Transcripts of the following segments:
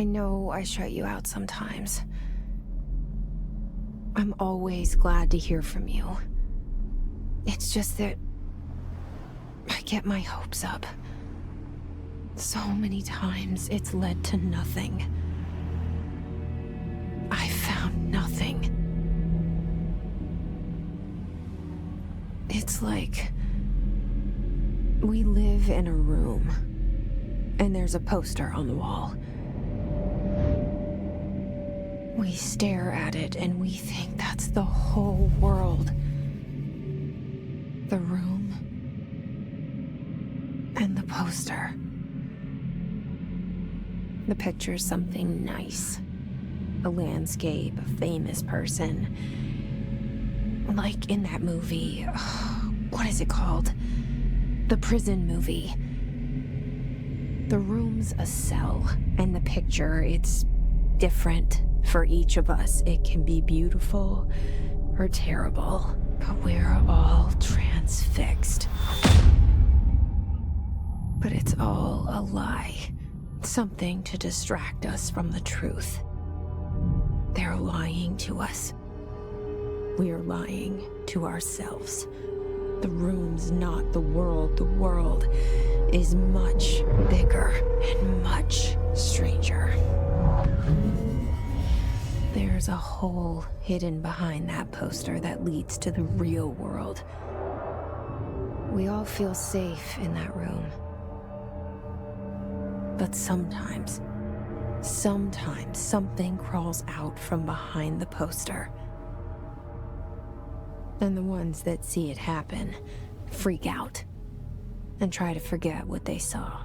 I know I shut you out sometimes. I'm always glad to hear from you. It's just that I get my hopes up. So many times it's led to nothing. I found nothing. It's like we live in a room, and there's a poster on the wall. We stare at it and we think that's the whole world. The room and the poster. The picture's something nice. A landscape, a famous person. Like in that movie, what is it called? The prison movie. The room's a cell, and the picture, it's different for each of us. It can be beautiful or terrible, but we're all transfixed. But it's all a lie. Something to distract us from the truth. They're lying to us. We're lying to ourselves. The room's not the world. The world is much bigger and much stranger. There's a hole hidden behind that poster that leads to the real world. We all feel safe in that room. But sometimes something crawls out from behind the poster. And the ones that see it happen freak out and try to forget what they saw.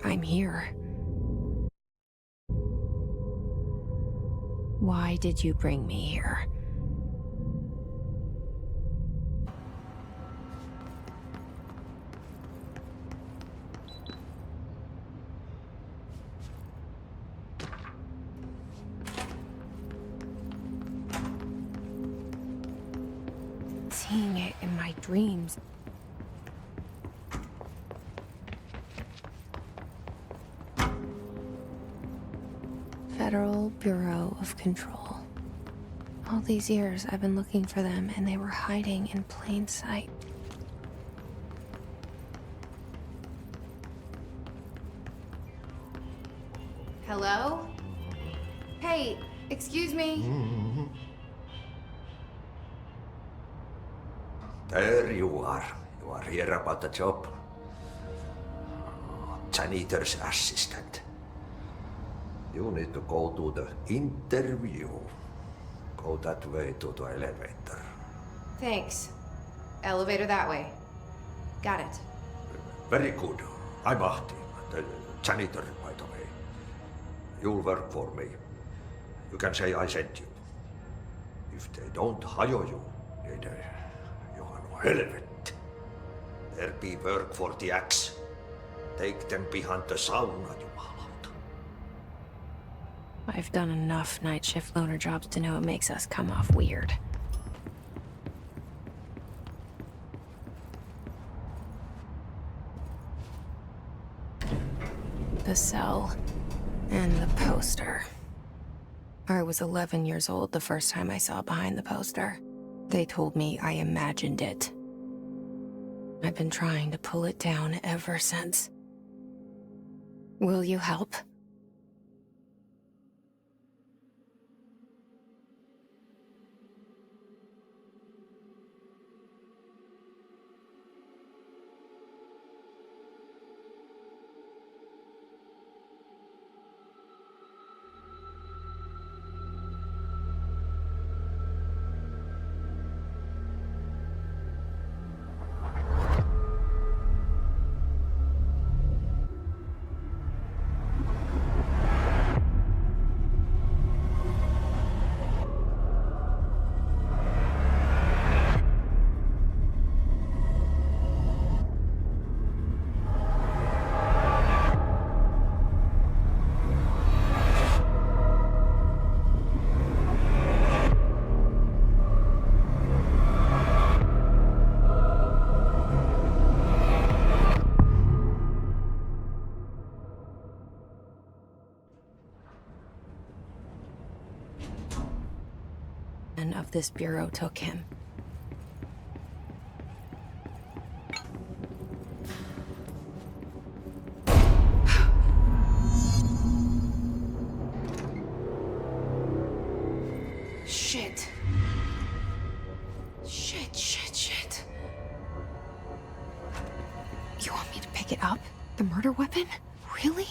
I'm here. Why did you bring me here? Seeing it in my dreams. Federal Bureau of Control. All these years I've been looking for them, and they were hiding in plain sight. Hello? Hey, excuse me. There you are. You are here about the job. Janitor's assistant. You need to go to the interview. Go that way to the elevator. Thanks. Elevator that way. Got it. Very good. I'm Ahti, the janitor, by the way. You'll work for me. You can say I sent you. If they don't hire you, then you are no helvet. There be work for the axe. Take them behind the sauna, jumalauta. I've done enough night shift loner jobs to know it makes us come off weird. The cell and the poster. I was 11 years old the first time I saw behind the poster. They told me I imagined it. I've been trying to pull it down ever since. Will you help? of this bureau took him. Shit. Shit. You want me to pick it up? The murder weapon? Really?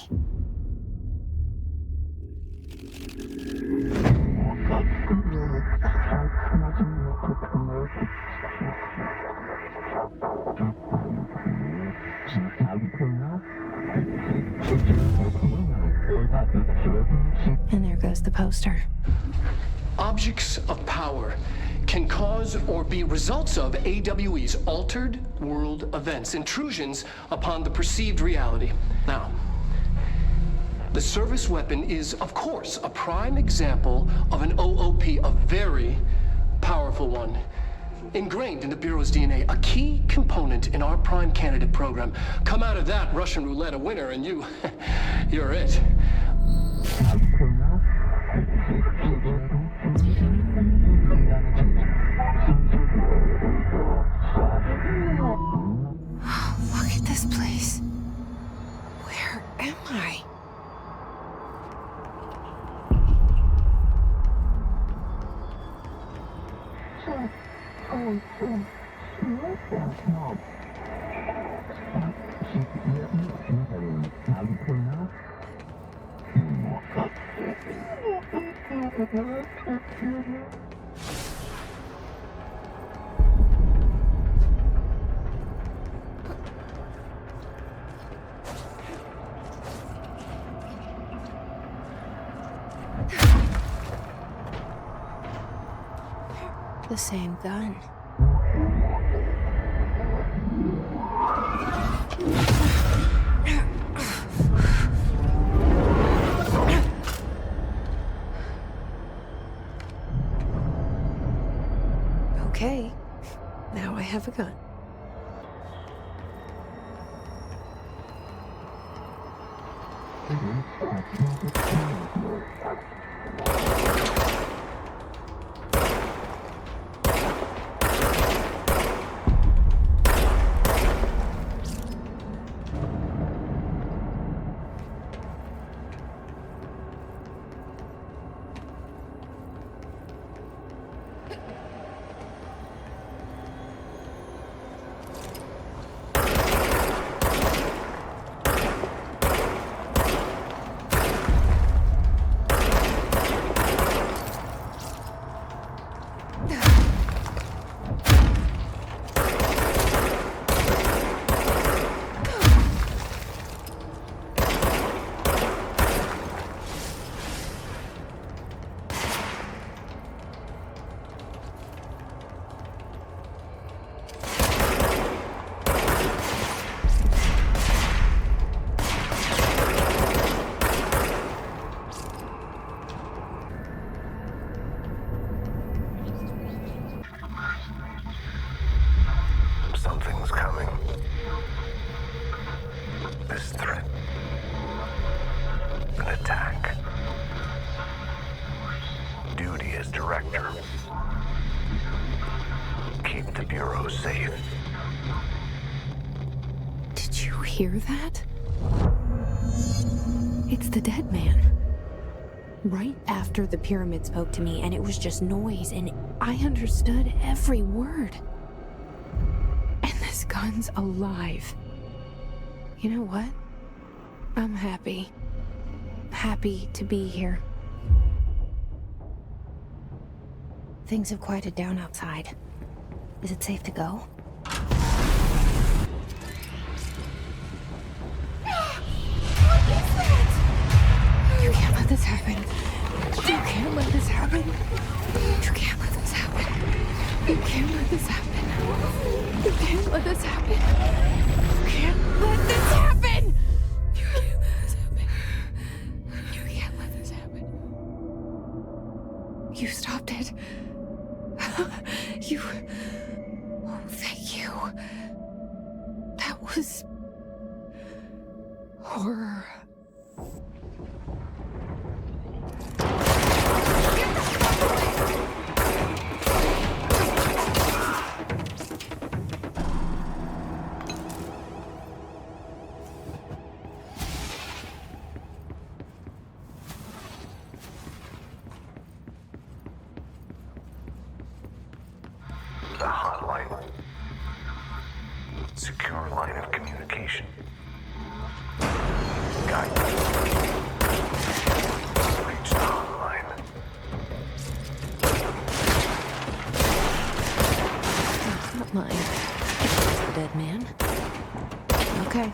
And there goes the poster. Objects of power can cause or be results of AWE's altered world events, intrusions upon the perceived reality. Now, the service weapon is, of course, a prime example of an OOP, a very powerful one. Ingrained in the Bureau's DNA, a key component in our prime candidate program. Come out of that Russian roulette a winner and you're it. Look at this place. Where am I? The same gun. Okay, now I have a gun. Something's coming. This threat. An attack. Duty as director. Keep the Bureau safe. Did you hear that? It's the dead man. Right after the pyramid spoke to me, and it was just noise, and I understood every word. And this gun's alive. You know what? I'm happy. Happy to be here. Things have quieted down outside. Is it safe to go? You can't let this happen. You can't let this happen. You can't let this happen. You can't let this happen. You can't let this happen. You can't let this happen. You can't let this happen. You can't let this happen. You stopped it. You... Oh, thank you. That was... horror. Secure line of communication. Guidance. Reach the hotline. Not mine. The dead man. Okay.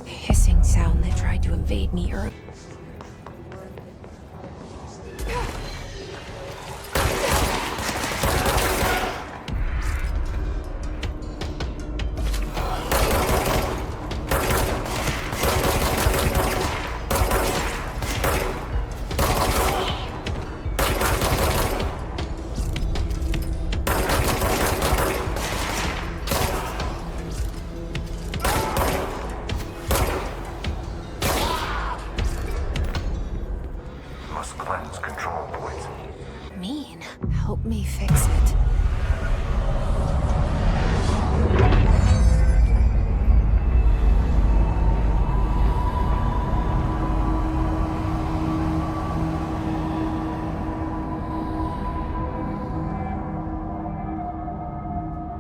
Hissing sound that tried to invade me earlier. Must cleanse control points. Mean. Help me fix it.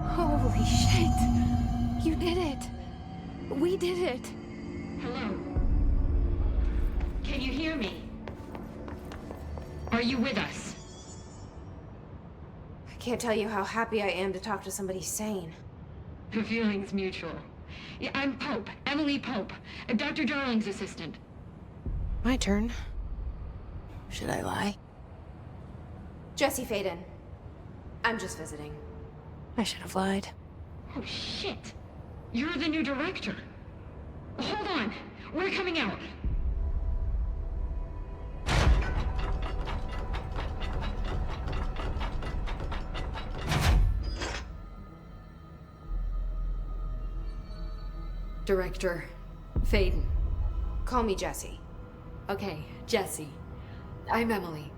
Holy shit. You did it. We did it. Hello? Can you hear me? Are you with us? I can't tell you how happy I am to talk to somebody sane. The feeling's mutual. Yeah, I'm Pope, Emily Pope, Dr. Darling's assistant. My turn. Should I lie? Jesse Faden. I'm just visiting. I should have lied. Oh, shit. You're the new director. Hold on. We're coming out. Director Faden. Call me Jesse. Okay, Jesse. I'm Emily.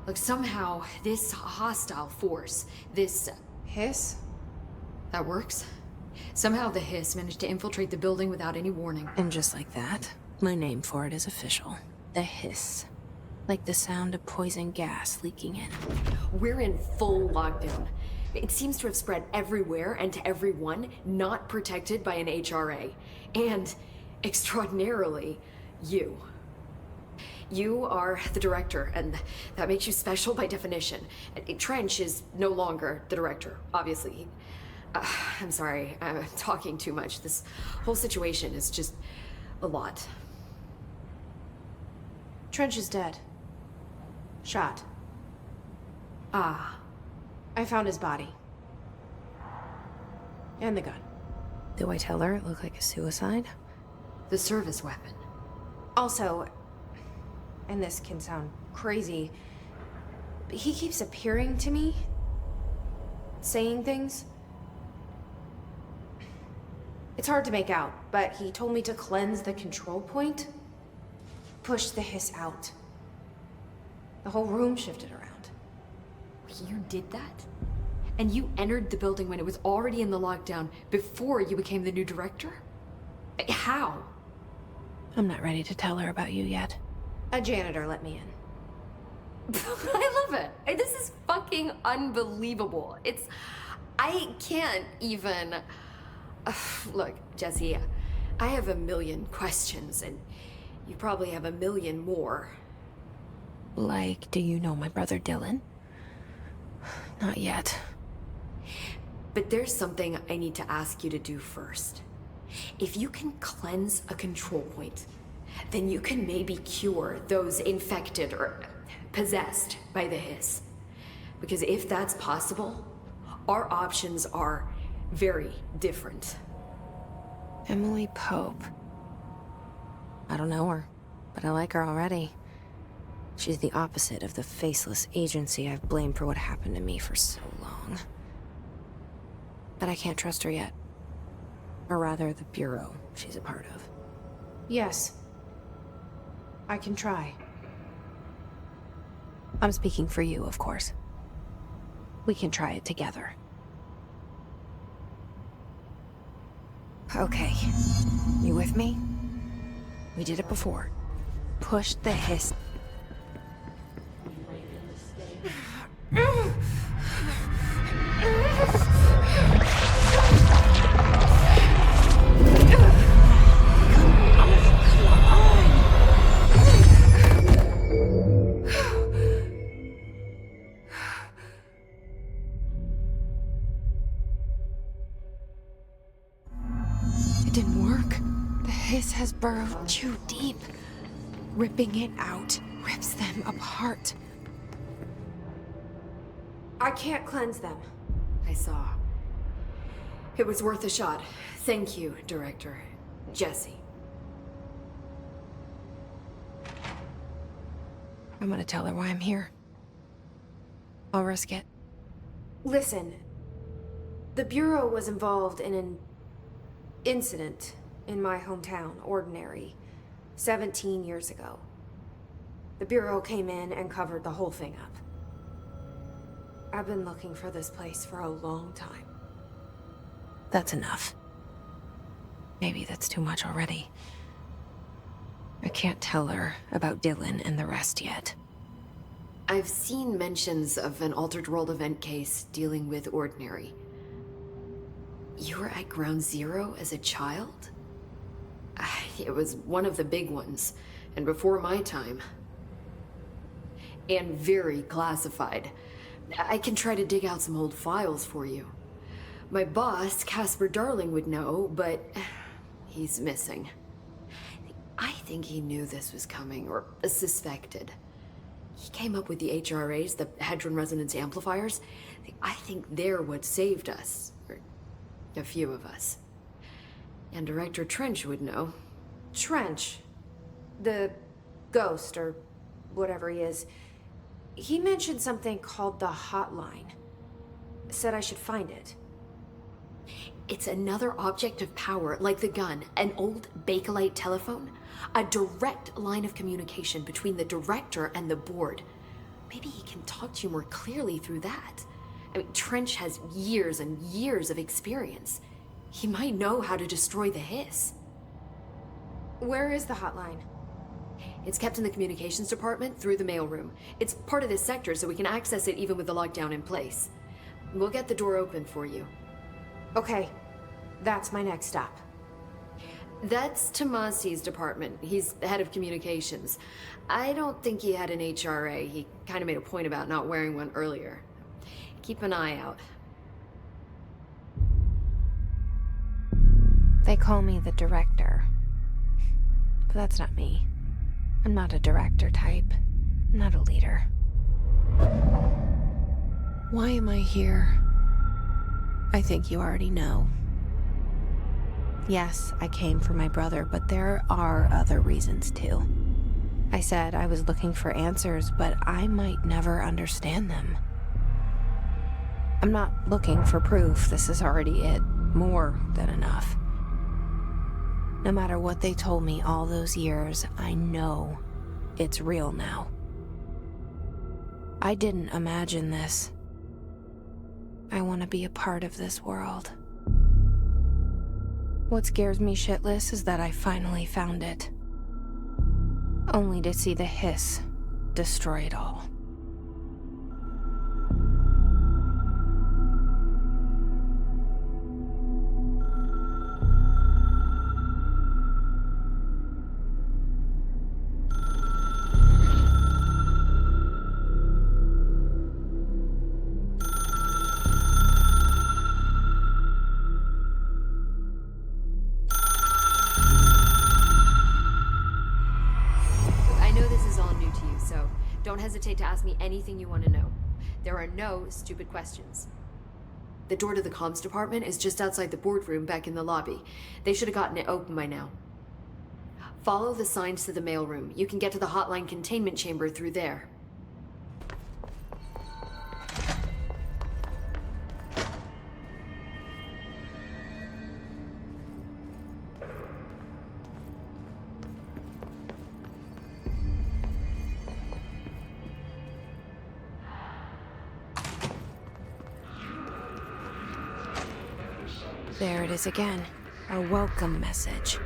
Look, somehow this hostile force, this... Hiss? that works? Somehow the hiss managed to infiltrate the building without any warning. And just like that, my name for it is official. The hiss. Like the sound of poison gas leaking in. We're in full lockdown. It seems to have spread everywhere and to everyone not protected by an HRA. And, extraordinarily, you. You are the director, and that makes you special by definition. Trench is no longer the director, obviously. I'm sorry, I'm talking too much. This whole situation is just a lot. Trench is dead. Shot. Ah. I found his body. And the gun. Do I tell her it looked like a suicide? The service weapon. Also, and this can sound crazy, but he keeps appearing to me, saying things. It's hard to make out, but he told me to cleanse the control point, push the hiss out. The whole room shifted around. You did that? And you entered the building when it was already in the lockdown before you became the new director? How? I'm not ready to tell her about you yet. A janitor let me in. I love it. This is fucking unbelievable. I can't even... Look, Jesse, I have a million questions, and you probably have a million more. Like, do you know my brother Dylan? Not yet. But there's something I need to ask you to do first. If you can cleanse a control point, then you can maybe cure those infected or possessed by the hiss. Because if that's possible, our options are very different. Emily Pope. I don't know her, but I like her already. She's the opposite of the faceless agency I've blamed for what happened to me for so long. But I can't trust her yet. Or rather, the bureau she's a part of. Yes. I can try. I'm speaking for you, of course. We can try it together. Okay. You with me? We did it before. Push the hiss. It didn't work. The hiss has burrowed too deep. Ripping it out rips them apart. I can't cleanse them. I saw. It was worth a shot. Thank you, Director. Jesse. I'm gonna tell her why I'm here. I'll risk it. Listen, the Bureau was involved in an incident in my hometown, Ordinary, 17 years ago. The Bureau came in and covered the whole thing up. I've been looking for this place for a long time. That's enough. Maybe that's too much already. I can't tell her about Dylan and the rest yet. I've seen mentions of an Altered World event case dealing with Ordinary. You were at Ground Zero as a child? It was one of the big ones, and before my time. And very classified. I can try to dig out some old files for you. My boss, Casper Darling, would know, but he's missing. I think he knew this was coming, or suspected. He came up with the HRAs, the Hadron Resonance Amplifiers. I think they're what saved us. Or a few of us. And Director Trench would know. Trench, the ghost, or whatever he is, he mentioned something called the Hotline. Said I should find it. It's another object of power, like the gun, an old Bakelite telephone. A direct line of communication between the director and the board. Maybe he can talk to you more clearly through that. I mean, Trench has years and years of experience. He might know how to destroy the hiss. Where is the hotline? It's kept in the communications department through the mailroom. It's part of this sector, so we can access it even with the lockdown in place. We'll get the door open for you. Okay, that's my next stop. That's Tomasi's department. He's the head of communications. I don't think he had an HRA. He kind of made a point about not wearing one earlier. Keep an eye out. They call me the director. But that's not me. I'm not a director type. I'm not a leader. Why am I here? I think you already know. Yes, I came for my brother, but there are other reasons too. I said I was looking for answers, but I might never understand them. I'm not looking for proof. This is already it. More than enough. No matter what they told me all those years, I know it's real now. I didn't imagine this. I want to be a part of this world. What scares me shitless is that I finally found it. Only to see the hiss destroy it all. don't hesitate to ask me anything you want to know. There are no stupid questions. The door to the comms department is just outside the boardroom back in the lobby. They should have gotten it open by now. Follow the signs to the mailroom. You can get to the hotline containment chamber through there. There it is again. A welcome message.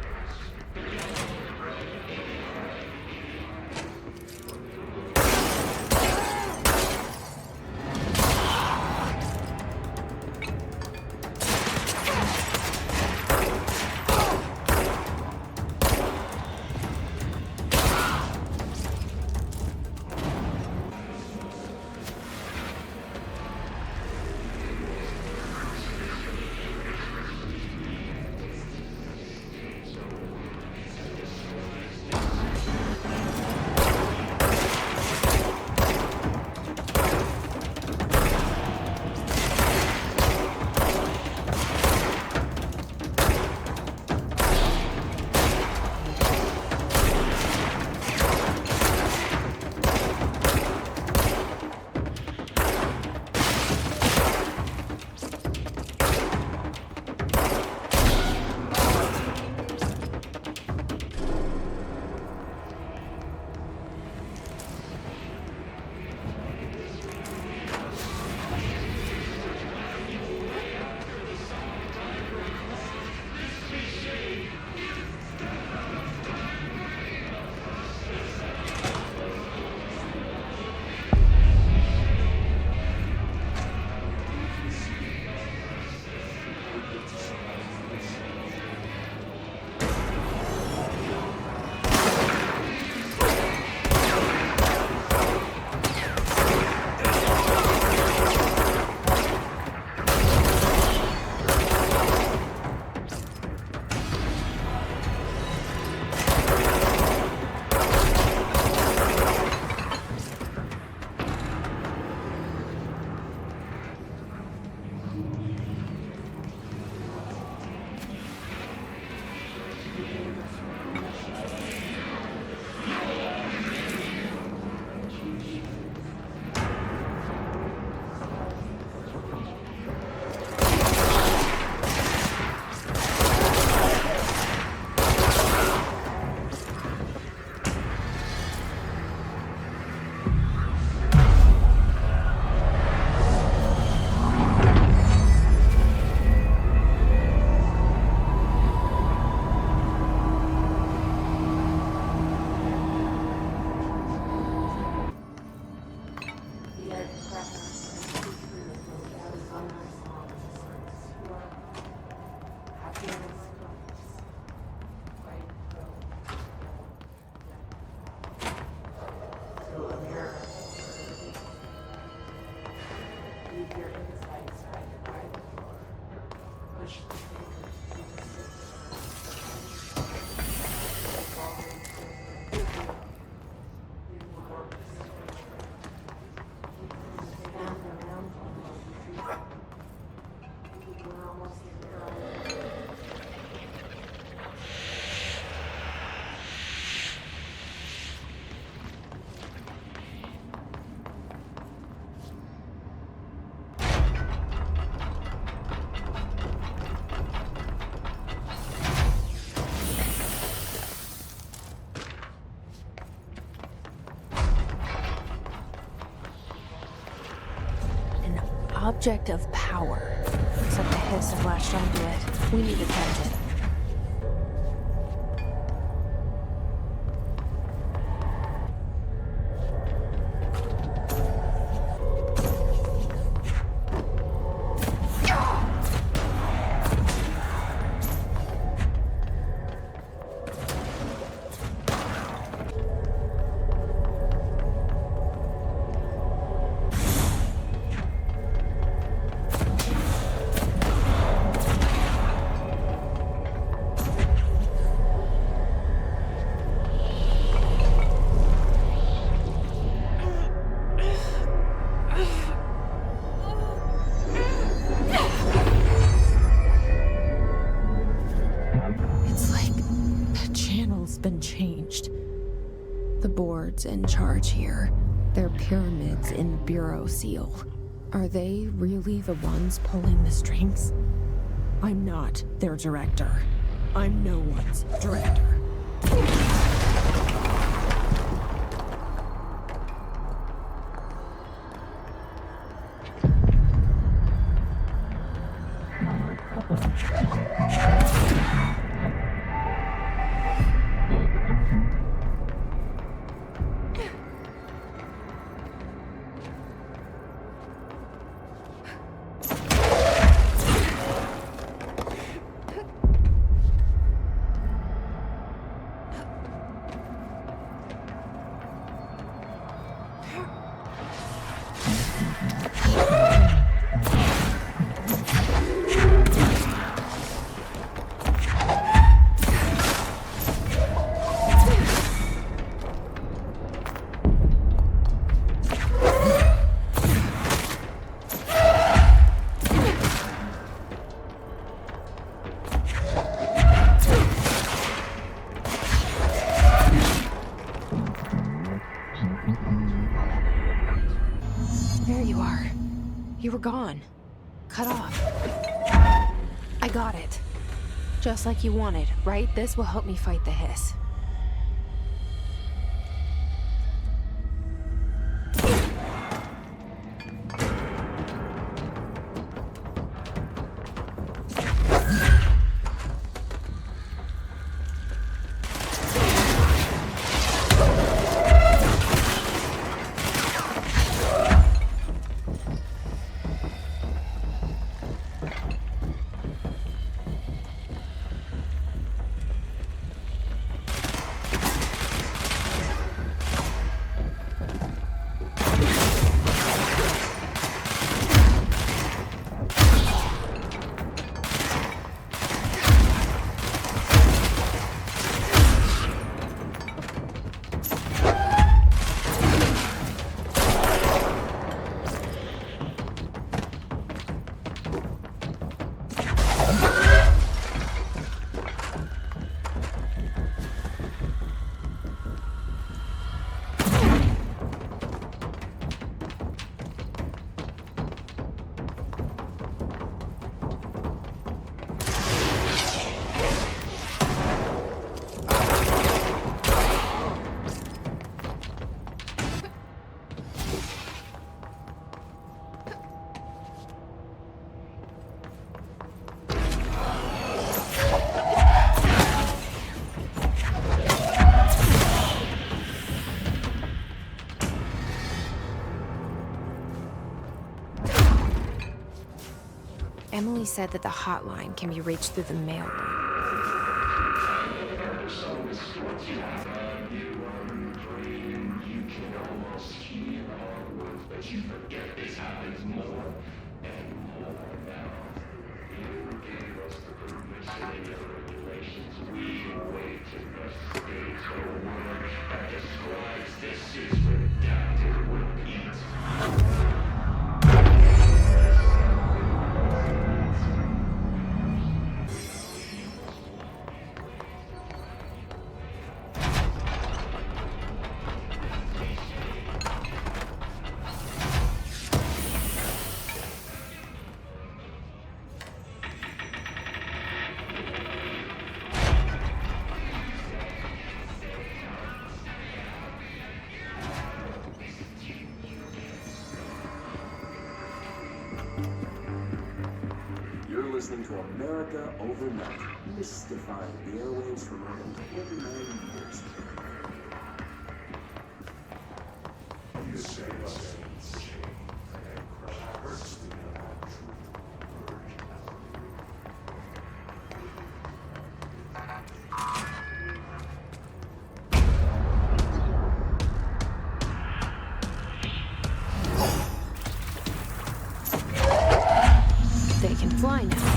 Object of power. Looks like the hiss have latched onto it. We need to tend it. been changed. The boards in charge here, they're pyramids in Bureau seal. Are they really the ones pulling the strings? I'm not their director. I'm no one's director. There you are. You were gone. Cut off. I got it. Just like you wanted, right? This will help me fight the hiss. Emily said that the hotline can be reached through the mail room. Listening to America Overnight, mystifying the airwaves for more than 29 years. You say They can fly now.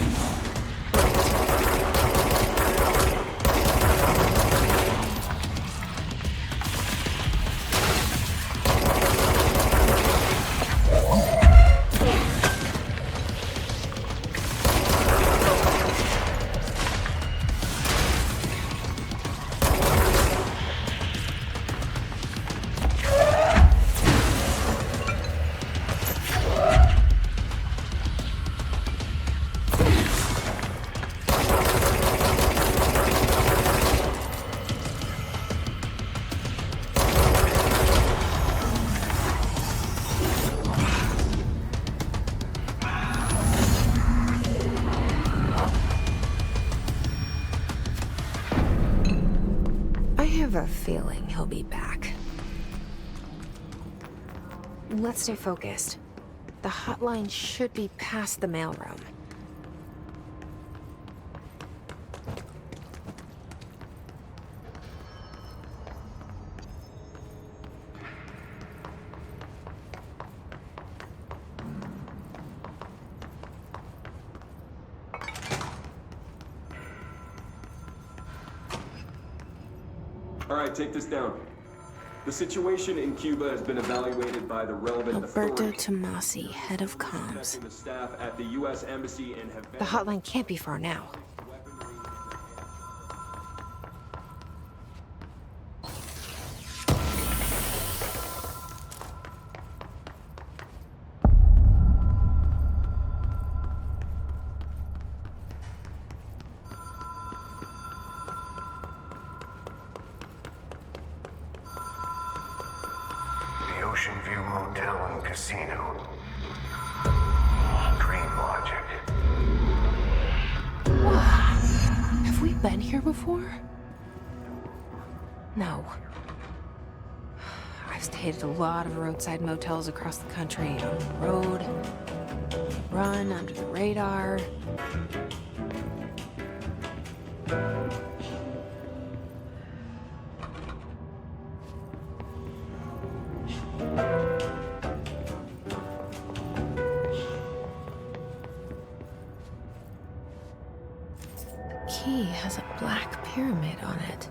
have a feeling he'll be back. Let's stay focused. The hotline should be past the mailroom. All right, take this down. The situation in Cuba has been evaluated by the relevant Alberto authorities. Tomasi, head of comms. Contacting the staff at the U.S. Embassy and have The hotline can't be far now. The Ocean View Motel and Casino. Dream logic. Have we been here before? No. I've stayed at a lot of roadside motels across the country, on the road, run under the radar. The key has a black pyramid on it.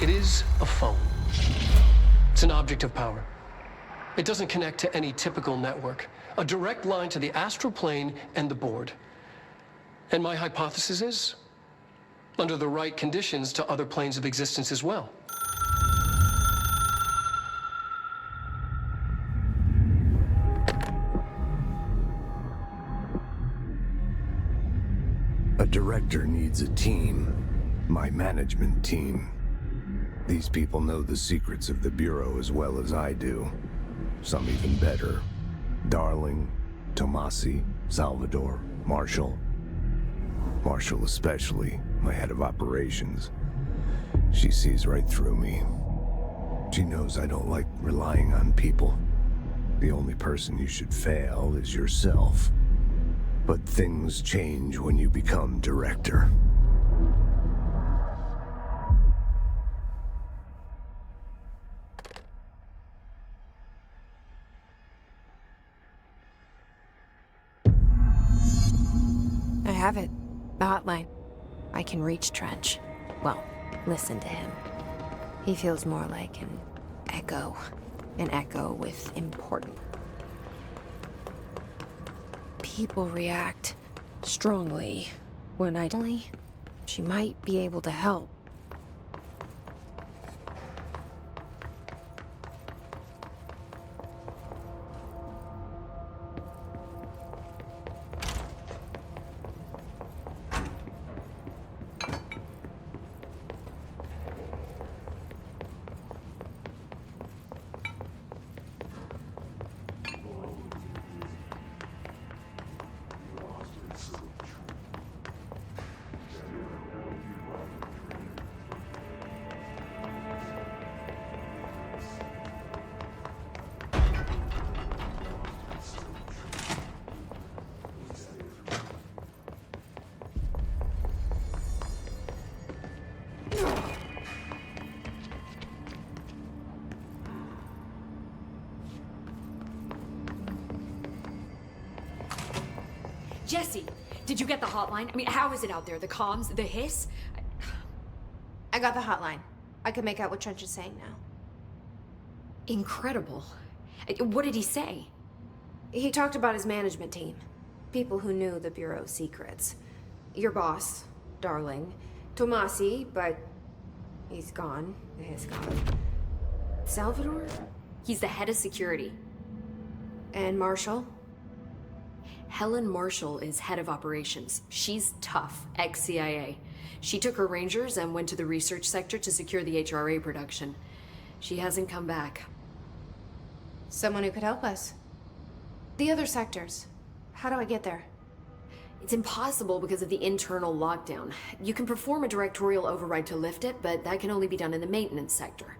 It is a phone. It's an object of power. It doesn't connect to any typical network. A direct line to the astral plane and the board. And my hypothesis is, under the right conditions, to other planes of existence as well. A director needs a team. My management team. These people know the secrets of the Bureau as well as I do. Some even better. Darling, Tomasi, Salvador, Marshall. Marshall especially, my head of operations. She sees right through me. She knows I don't like relying on people. The only person you should fail is yourself. But things change when you become director. I have it. The hotline. I can reach Trench. Well, listen to him. He feels more like an echo. An echo with important. People react strongly when she might be able to help. Jesse, did you get the hotline? I mean, how is it out there? The comms, the hiss? I got the hotline. I can make out what Trench is saying now. Incredible. What did he say? He talked about his management team. People who knew the Bureau's secrets. Your boss, Darling. Tomasi, but he's gone. He's gone. Salvador? He's the head of security. And Marshall? Helen Marshall is head of operations. She's tough, ex-CIA. She took her Rangers and went to the research sector to secure the HRA production. She hasn't come back. Someone who could help us. The other sectors. How do I get there? It's impossible because of the internal lockdown. You can perform a directorial override to lift it, but that can only be done in the maintenance sector.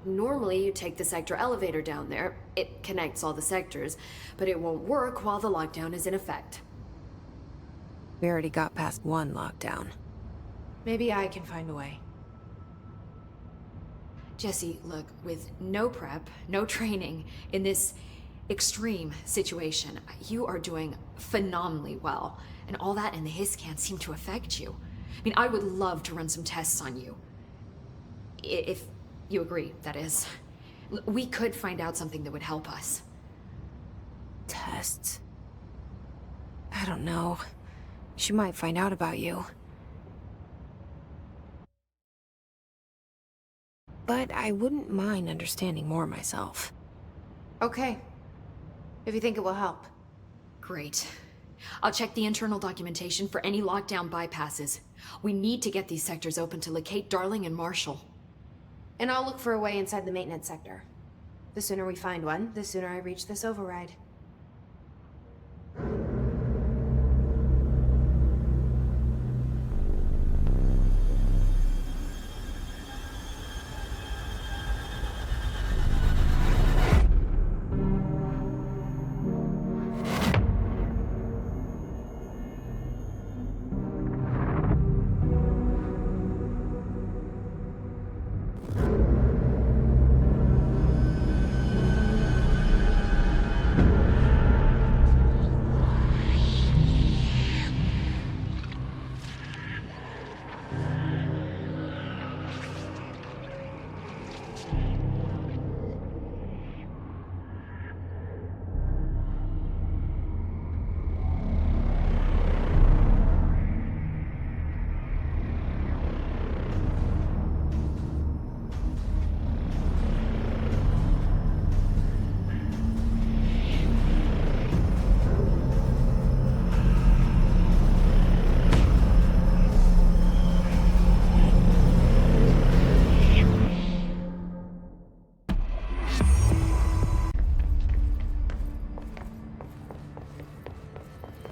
Normally, you take the sector elevator down there. It connects all the sectors, but it won't work while the lockdown is in effect. We already got past one lockdown. Maybe I can find a way. Jesse, look, with no prep, no training, in this extreme situation, you are doing phenomenally well. And all that and the hiss can't seem to affect you. I mean, I would love to run some tests on you. If you agree, that is. We could find out something that would help us. Tests? I don't know. She might find out about you. But I wouldn't mind understanding more myself. Okay. If you think it will help. Great. I'll check the internal documentation for any lockdown bypasses. We need to get these sectors open to locate Darling and Marshall. And I'll look for a way inside the maintenance sector. The sooner we find one, the sooner I reach this override.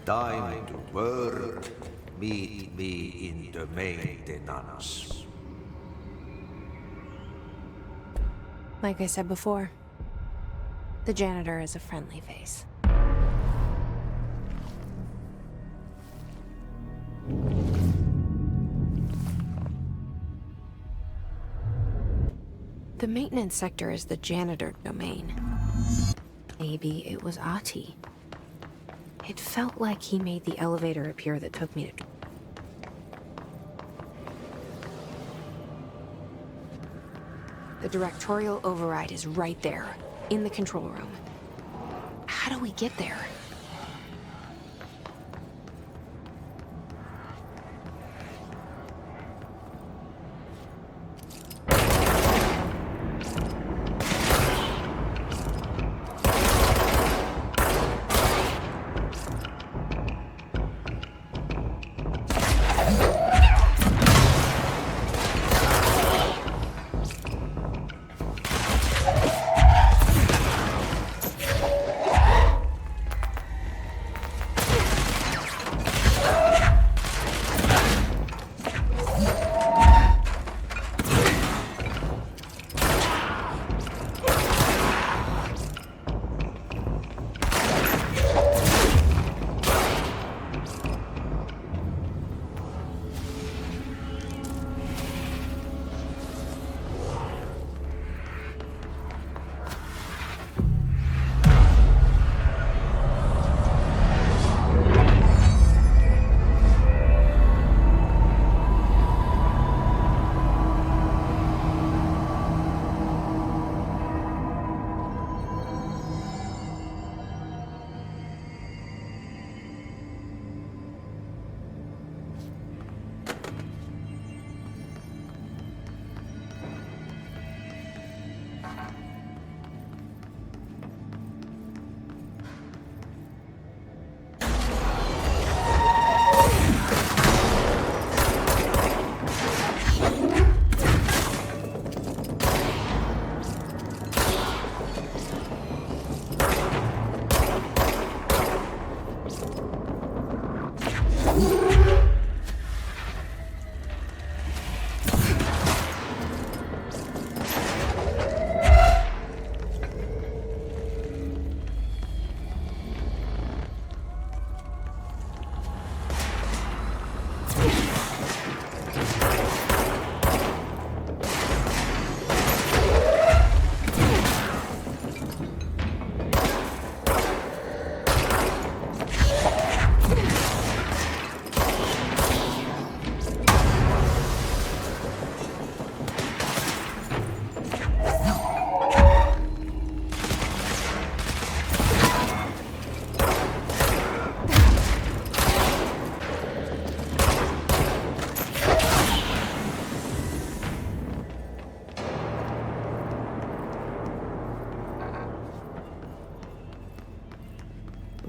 Time to work. Meet me in the maintenance. Like I said before, the janitor is a friendly face. The maintenance sector is the janitor domain. Maybe it was Ahti. It felt like he made the elevator appear that took me to... The directorial override is right there, in the control room. How do we get there?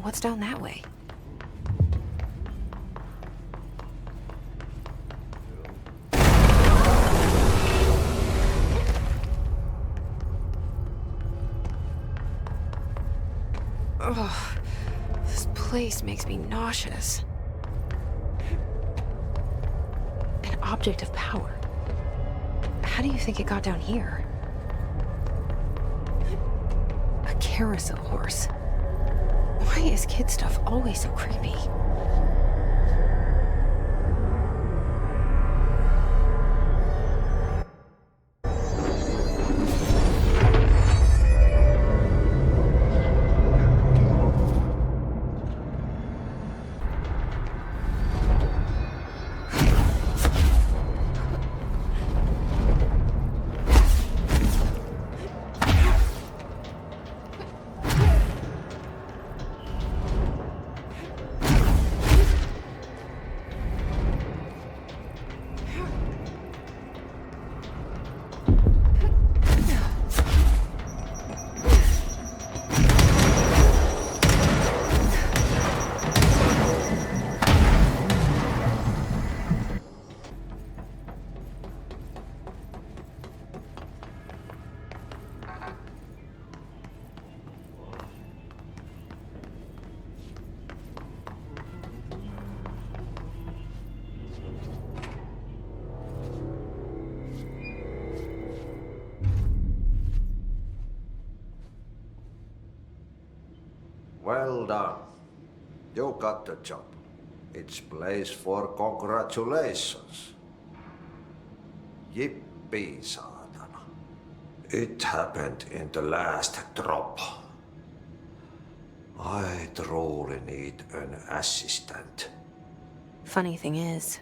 What's down that way? Ugh, this place makes me nauseous. An object of power. How do you think it got down here? A carousel horse. Why is kid stuff always so creepy? Well done. You got the job. It's place for congratulations. Yippee, saatana. It happened in the last drop. I truly need an assistant. Funny thing is,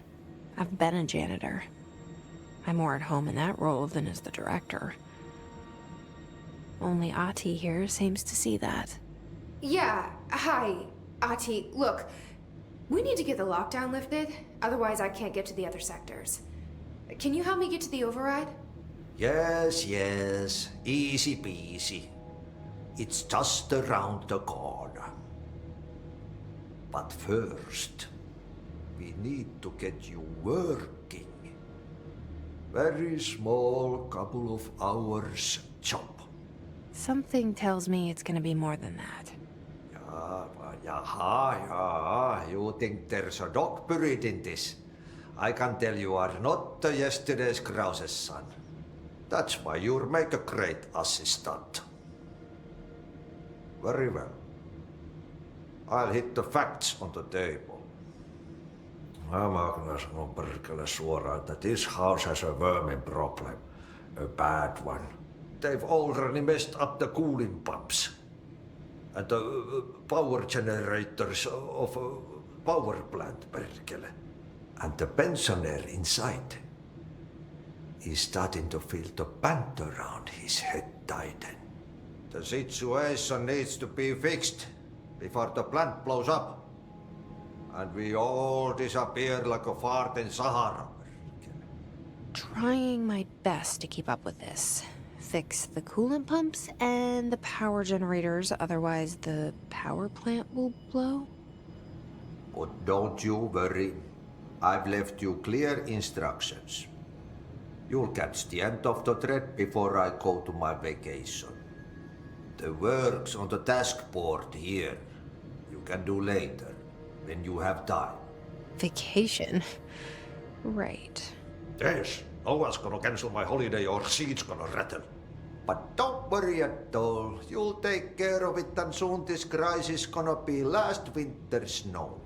I've been a janitor. I'm more at home in that role than as the director. Only Ahti here seems to see that. Yeah, hi, Ahti. Look, we need to get the lockdown lifted, otherwise I can't get to the other sectors. Can you help me get to the override? Yes, yes. Easy peasy. It's just around the corner. But first, we need to get you working. Very small, couple of hours job. Something tells me it's gonna be more than that. Yaha. You think there's a dog buried in this? I can tell you are not the yesterday's Krause's son. That's why you'll make a great assistant. Very well. I'll hit the facts on the table. Mä kyllä sanon perkele suoraan, että this house has a vermin problem. A bad one. They've already messed up the cooling pumps. And the power generators of a power plant, perkele. And the pensioner inside is starting to feel the band around his head tighten. The situation needs to be fixed before the plant blows up. And we all disappear like a fart in Sahara. Trying my best to keep up with this. Fix the coolant pumps and the power generators, otherwise the power plant will blow. But don't you worry. I've left you clear instructions. You'll catch the end of the thread before I go to my vacation. The work's on the task board here. You can do later, when you have time. Vacation? Right. Yes, no one's gonna cancel my holiday or seat's gonna rattle. But don't worry at all. You'll take care of it and soon this crisis gonna be last winter's snow.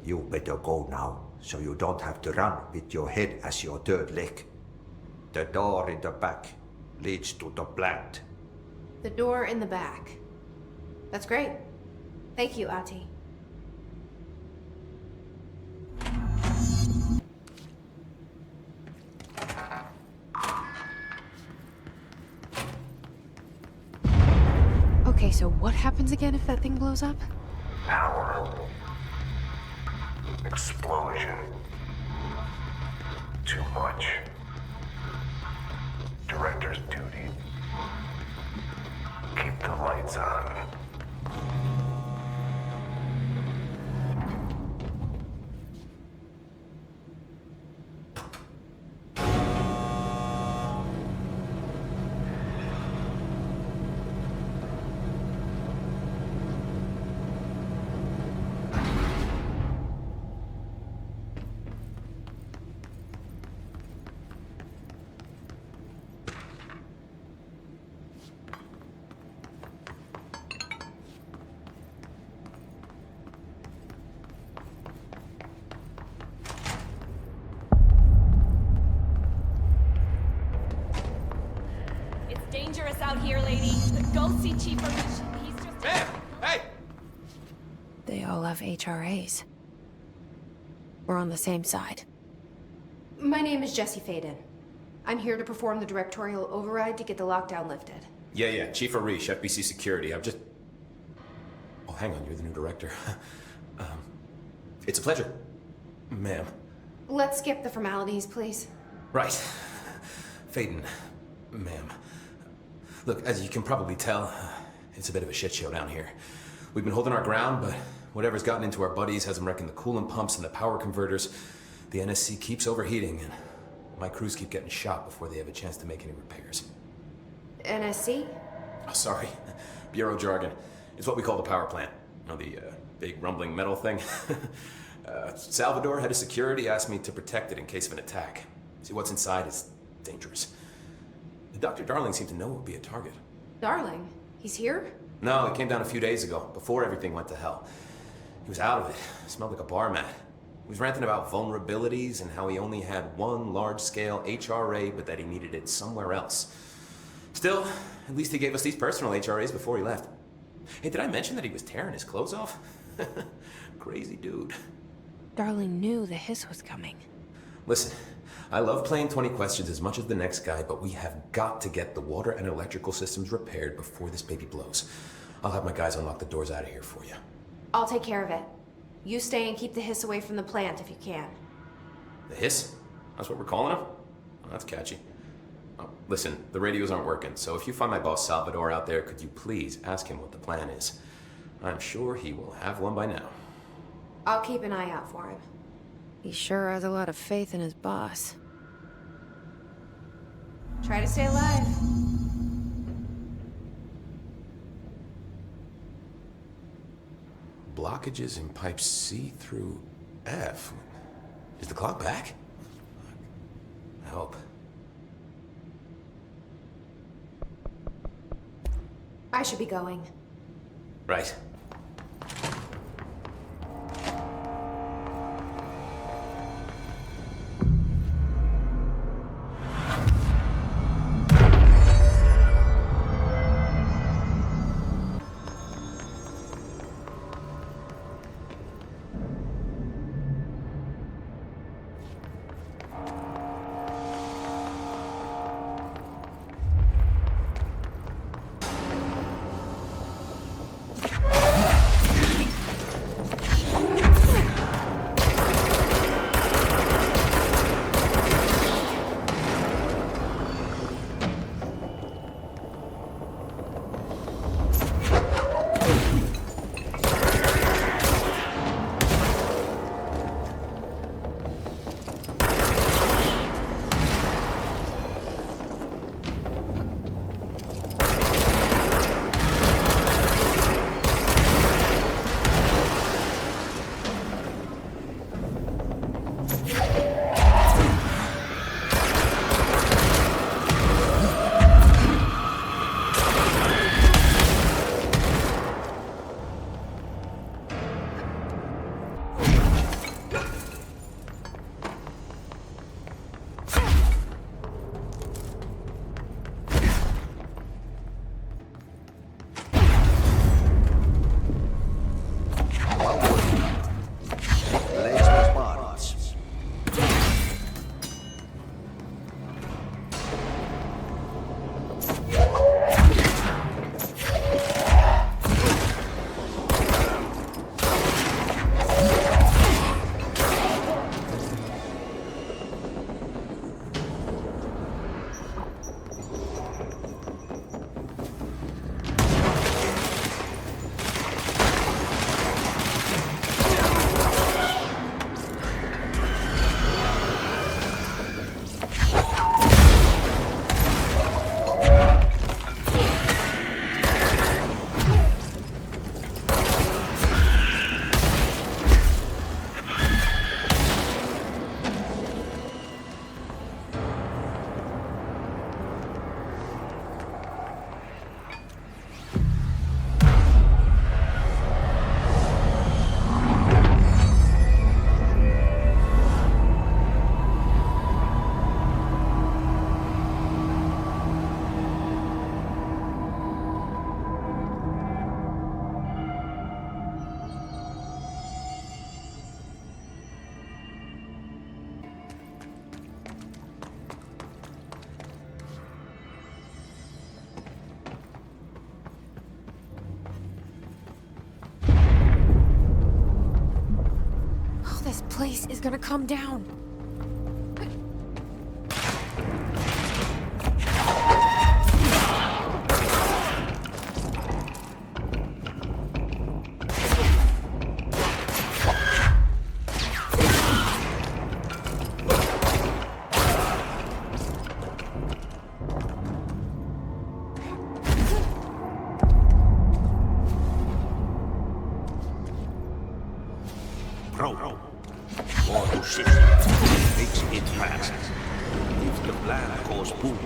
You better go now, so you don't have to run with your head as your third leg. The door in the back leads to the plant. The door in the back. That's great. Thank you, Ahti. Okay, so what happens again if that thing blows up? Power. Explosion. Too much. Director's duty. Keep the lights on. dangerous out here, lady. Go see Chief Rich. He's just... Man! Hey! They all have HRAs. We're on the same side. My name is Jesse Faden. I'm here to perform the directorial override to get the lockdown lifted. Yeah, Chief Arish, FBC Security. I'm just... Oh, hang on, you're the new director. It's a pleasure, ma'am. Let's skip the formalities, please. Right. Faden, ma'am. Look, as you can probably tell, it's a bit of a shit show down here. We've been holding our ground, but whatever's gotten into our buddies has them wrecking the coolant pumps and the power converters. The NSC keeps overheating, and my crews keep getting shot before they have a chance to make any repairs. NSC? Oh, sorry. Bureau jargon. It's what we call the power plant. You know, the big rumbling metal thing? Salvador, head of security, asked me to protect it in case of an attack. See, what's inside is dangerous. Dr. Darling seemed to know it would be a target. Darling? He's here? No, he came down a few days ago, before everything went to hell. He was out of it. Smelled like a bar mat. He was ranting about vulnerabilities and how he only had one large-scale HRA, but that he needed it somewhere else. Still, at least he gave us these personal HRAs before he left. Hey, did I mention that he was tearing his clothes off? Crazy dude. Darling knew the hiss was coming. Listen, I love playing 20 questions as much as the next guy, but we have got to get the water and electrical systems repaired before this baby blows. I'll have my guys unlock the doors out of here for you. I'll take care of it. You stay and keep the hiss away from the plant if you can. The hiss? That's what we're calling him? Oh, that's catchy. Oh, listen, the radios aren't working, so if you find my boss Salvador out there, could you please ask him what the plan is? I'm sure he will have one by now. I'll keep an eye out for him. He sure has a lot of faith in his boss. Try to stay alive. Blockages in pipes C through F. Is the clock back? I hope. I should be going. Right. place is gonna come down. Pro. Or to shift. Fix it fast. If the plan goes boom,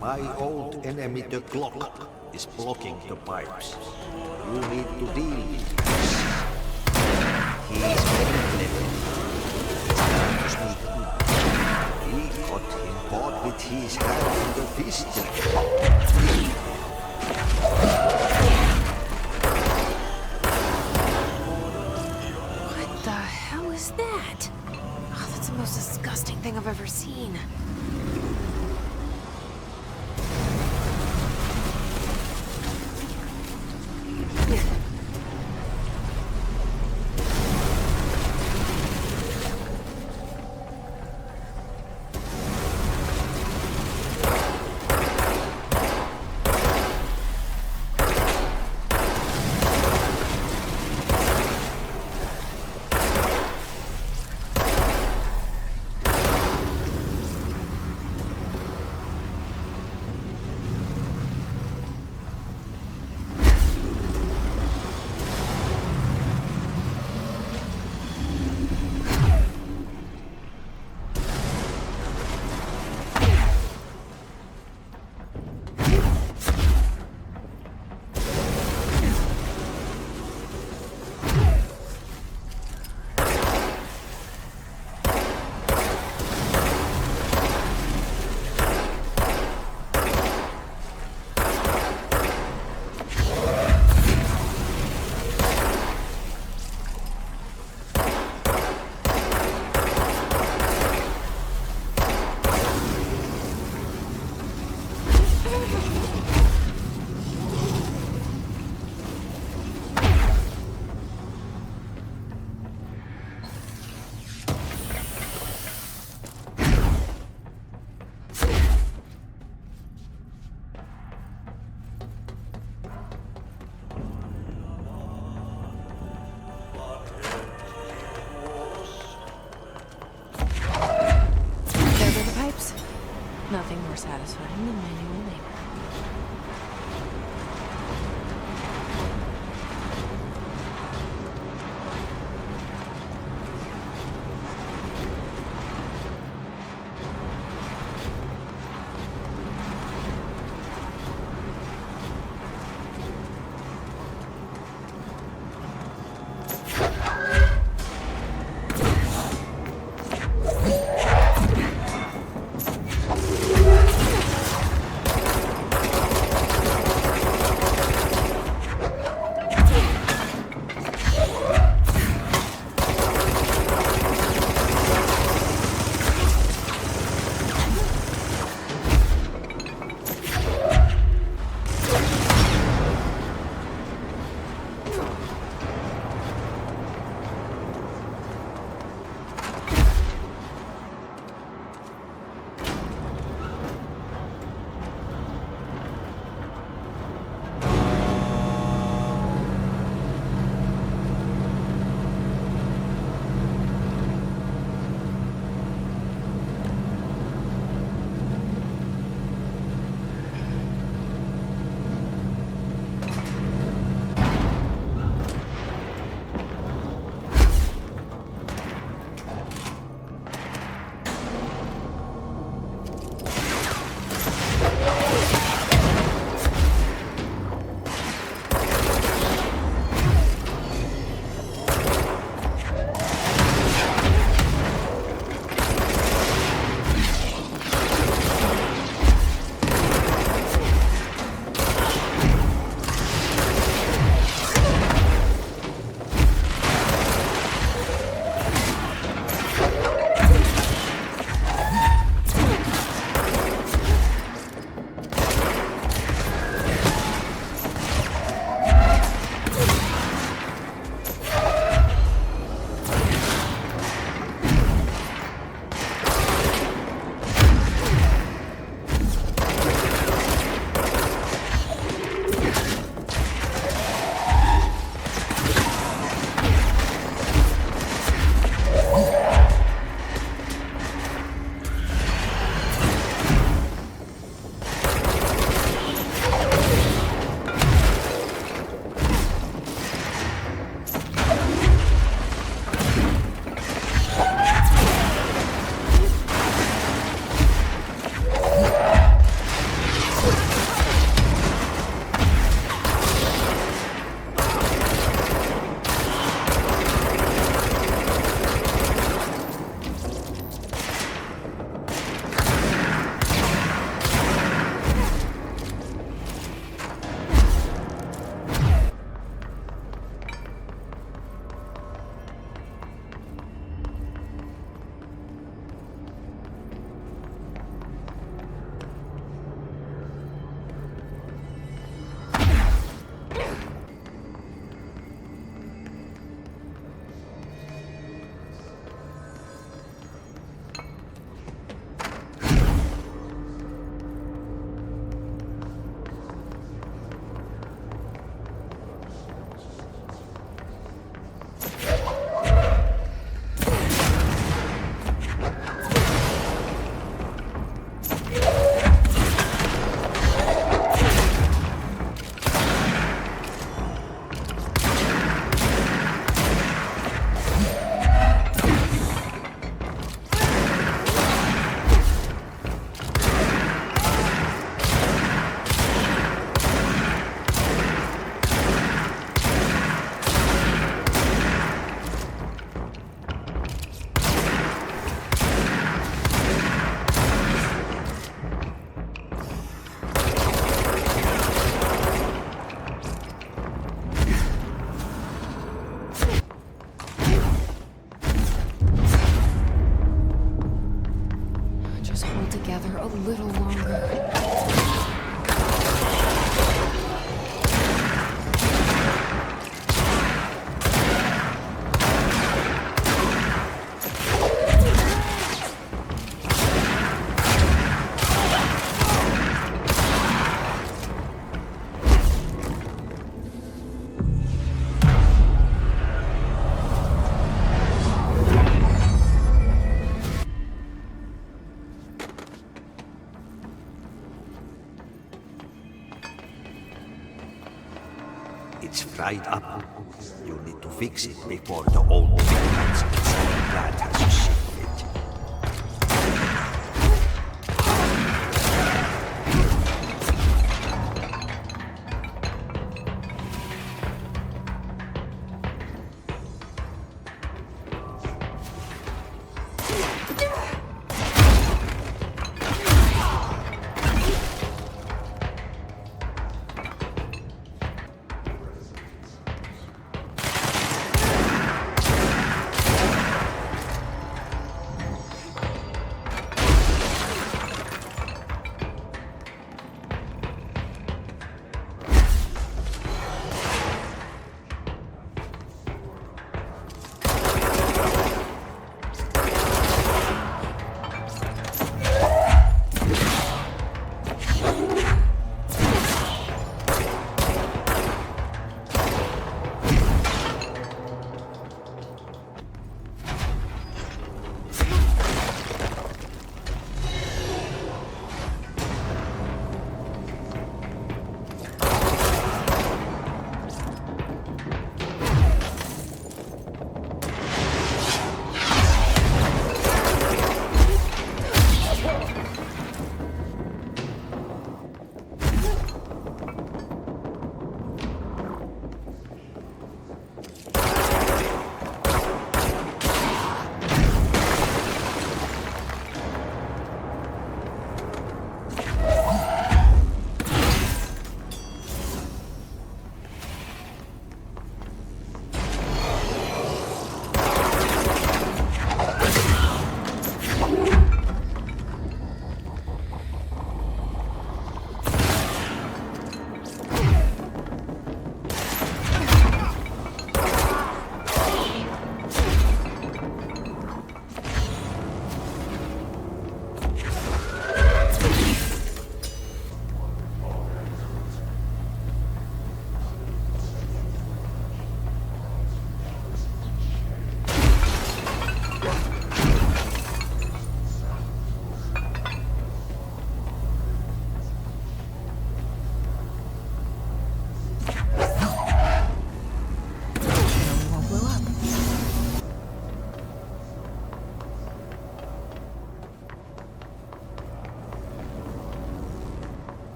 my old enemy, the clock, is blocking the pipes. You need to deal with this. He is very clever. We got him caught with his hand in the pistol. What the hell is that? Oh, that's the most disgusting thing I've ever seen. Nothing more satisfying than manual labor. It's fried up. You need to fix it before the old plants inside the plant has a shit fit.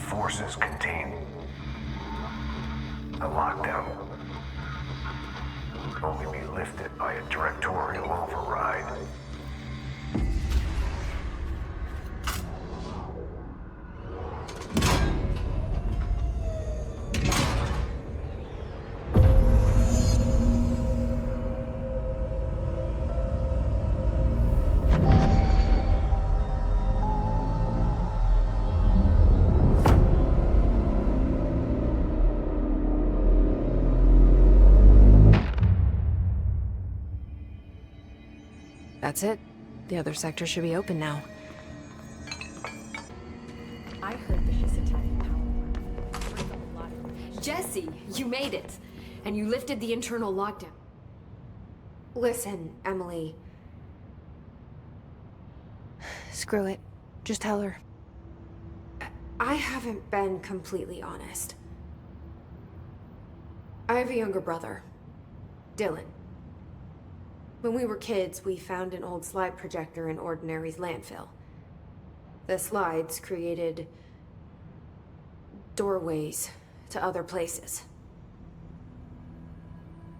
Forces contain a lockdown. Can only be lifted by a directorial override. That's it. The other sector should be open now. I heard that this attack power. Jesse, you made it! And you lifted the internal lockdown. Listen, Emily. Screw it. Just tell her. I haven't been completely honest. I have a younger brother, Dylan. When we were kids, we found an old slide projector in Ordinary's landfill. The slides created doorways to other places.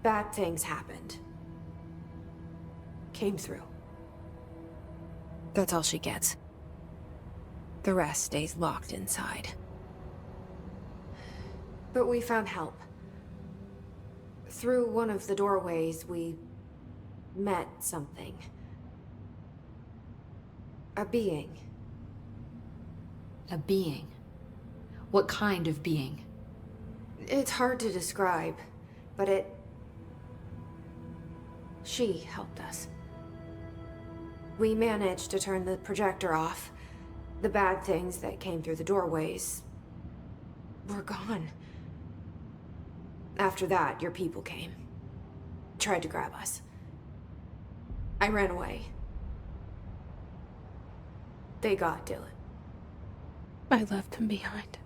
Bad things happened. Came through. That's all she gets. The rest stays locked inside. But we found help. Through one of the doorways, we met something. A being. A being? What kind of being? It's hard to describe, but she helped us. We managed to turn the projector off. The bad things that came through the doorways were gone. After that, your people came. Tried to grab us. I ran away. They got Dylan. I left him behind.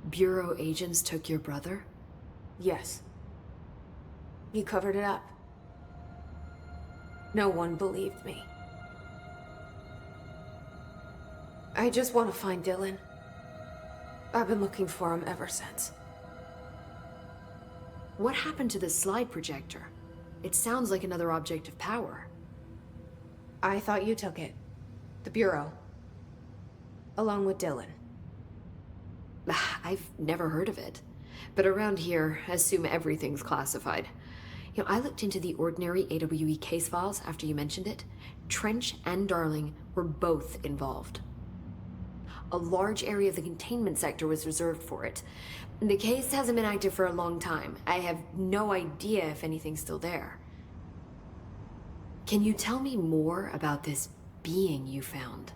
Bureau agents took your brother? Yes. You covered it up. No one believed me. I just want to find Dylan. I've been looking for him ever since. What happened to the slide projector? It sounds like another object of power. I thought you took it. The Bureau. Along with Dylan. I've never heard of it. But around here, assume everything's classified. You know, I looked into the Ordinary AWE case files after you mentioned it. Trench and Darling were both involved. A large area of the containment sector was reserved for it. The case hasn't been active for a long time. I have no idea if anything's still there. Can you tell me more about this being you found?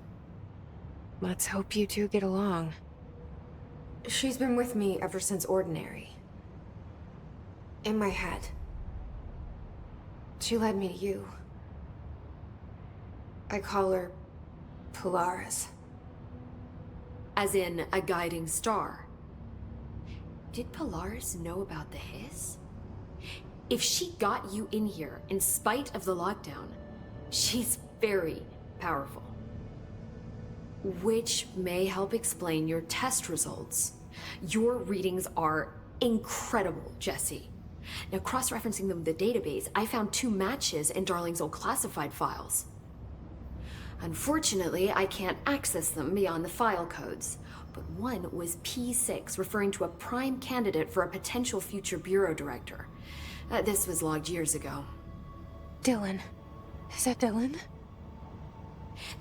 Let's hope you two get along. She's been with me ever since Ordinary. In my head. She led me to you. I call her Polaris. As in, a guiding star. Did Polaris know about the hiss? If she got you in here in spite of the lockdown, she's very powerful. Which may help explain your test results. Your readings are incredible, Jesse. Now, cross-referencing them with the database, I found 2 matches in Darling's old classified files. Unfortunately, I can't access them beyond the file codes, but one was P6, referring to a prime candidate for a potential future bureau director. This was logged years ago. Dylan. Is that Dylan?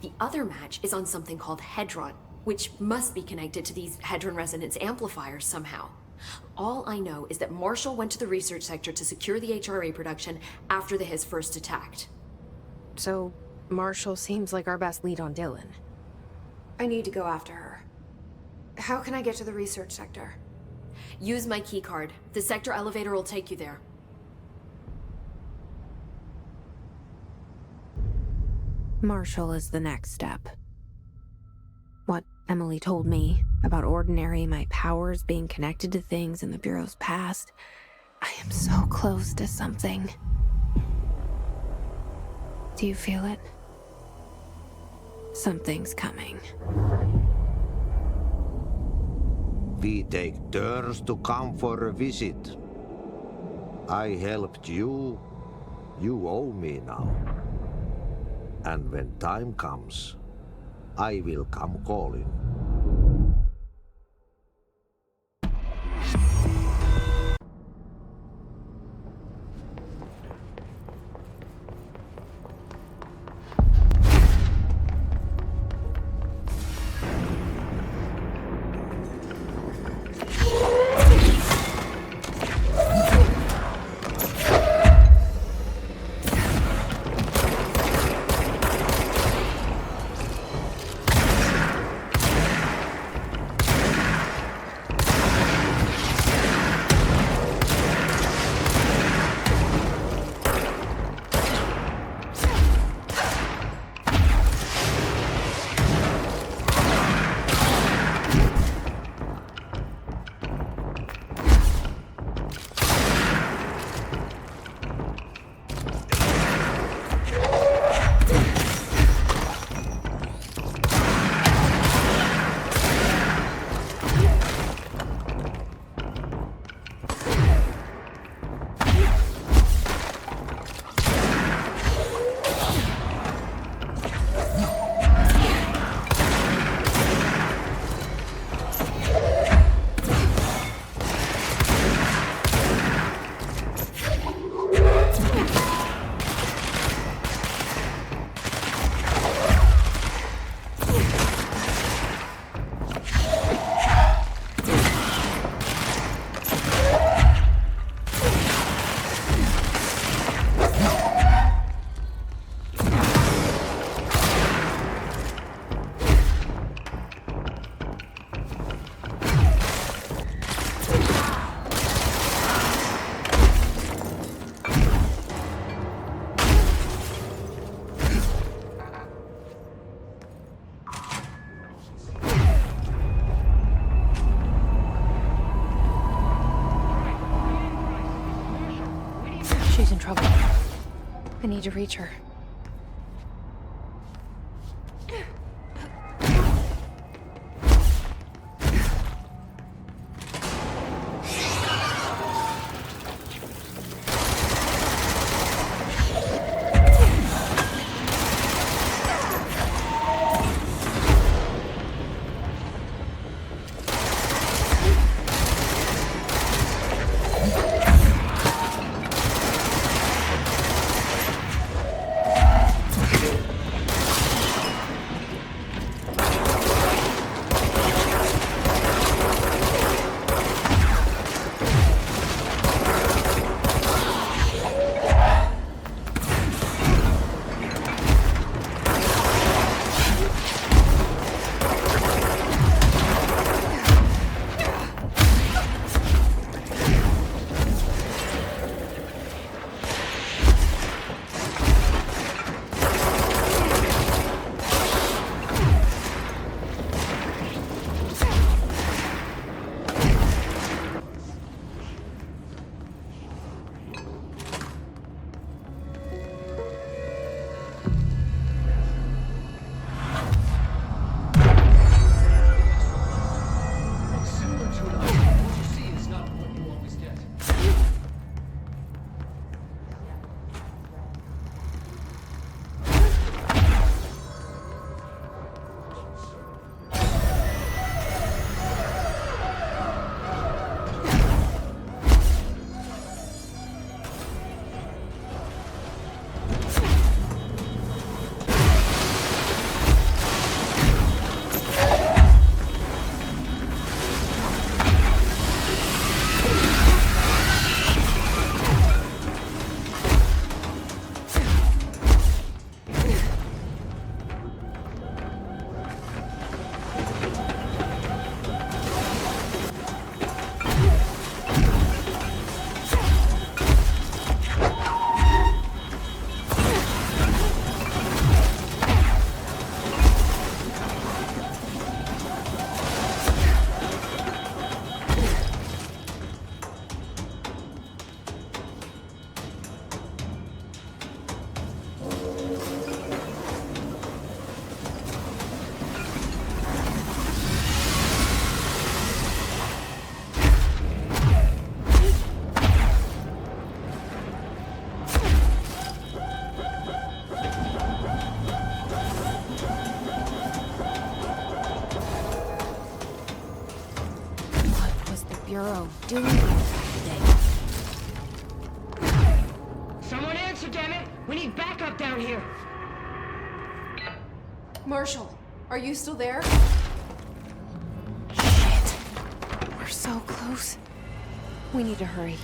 The other match is on something called Hedron, which must be connected to these Hedron resonance amplifiers somehow. All I know is that Marshall went to the research sector to secure the HRA production after the Hiss first attacked. So, Marshall seems like our best lead on Dylan. I need to go after her. How can I get to the research sector? Use my keycard. The sector elevator will take you there. Marshall is the next step. What Emily told me about Ordinary, my powers being connected to things in the Bureau's past, I am so close to something. Do you feel it? Something's coming. We take turns to come for a visit. I helped you. You owe me now. And when time comes, I will come calling. She's in trouble. I need to reach her. Bureau doing today? Someone answer, damn it! We need backup down here! Marshall, are you still there? Shit. We're so close. We need to hurry.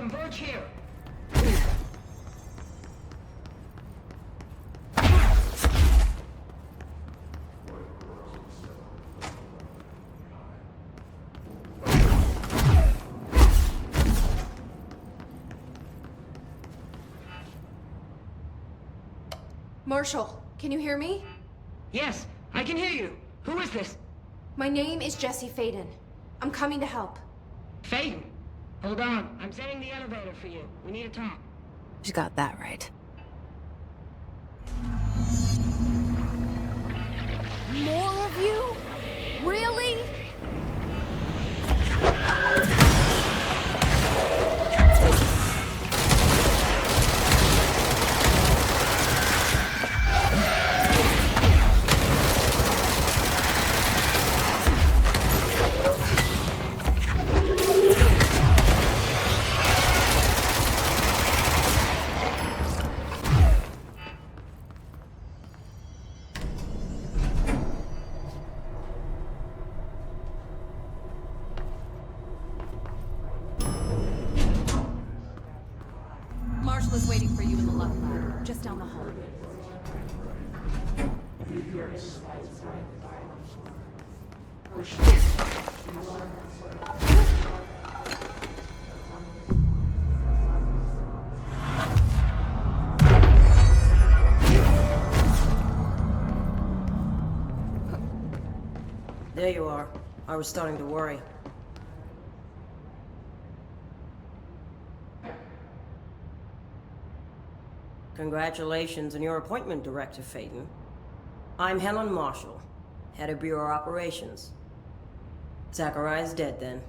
converge here. Marshall, can you hear me? Yes, I can hear you. Who is this? My name is Jesse Faden. I'm coming to help. Faden. Hold on. I'm setting the elevator for you. We need to talk. She got that right. More of you? Really? Marshall is waiting for you in the left lab, just down the hall. There you are. I was starting to worry. Congratulations on your appointment, Director Faden. I'm Helen Marshall, head of Bureau Operations. Zachariah's dead then,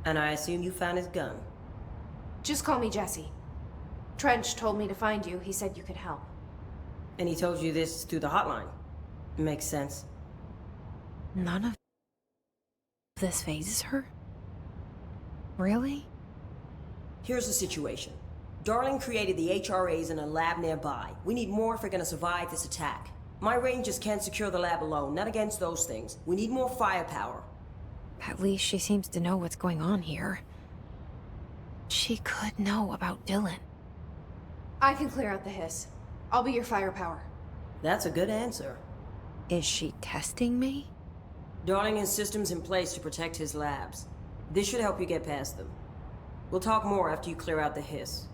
and I assume you found his gun. Just call me Jesse. Trench told me to find you. He said you could help. And he told you this through the hotline. Makes sense. None of this phases her? Really? Here's the situation. Darling created the HRAs in a lab nearby. We need more if we're gonna survive this attack. My rangers can't secure the lab alone, not against those things. We need more firepower. At least she seems to know what's going on here. She could know about Dylan. I can clear out the hiss. I'll be your firepower. That's a good answer. Is she testing me? Darling has systems in place to protect his labs. This should help you get past them. We'll talk more after you clear out the hiss.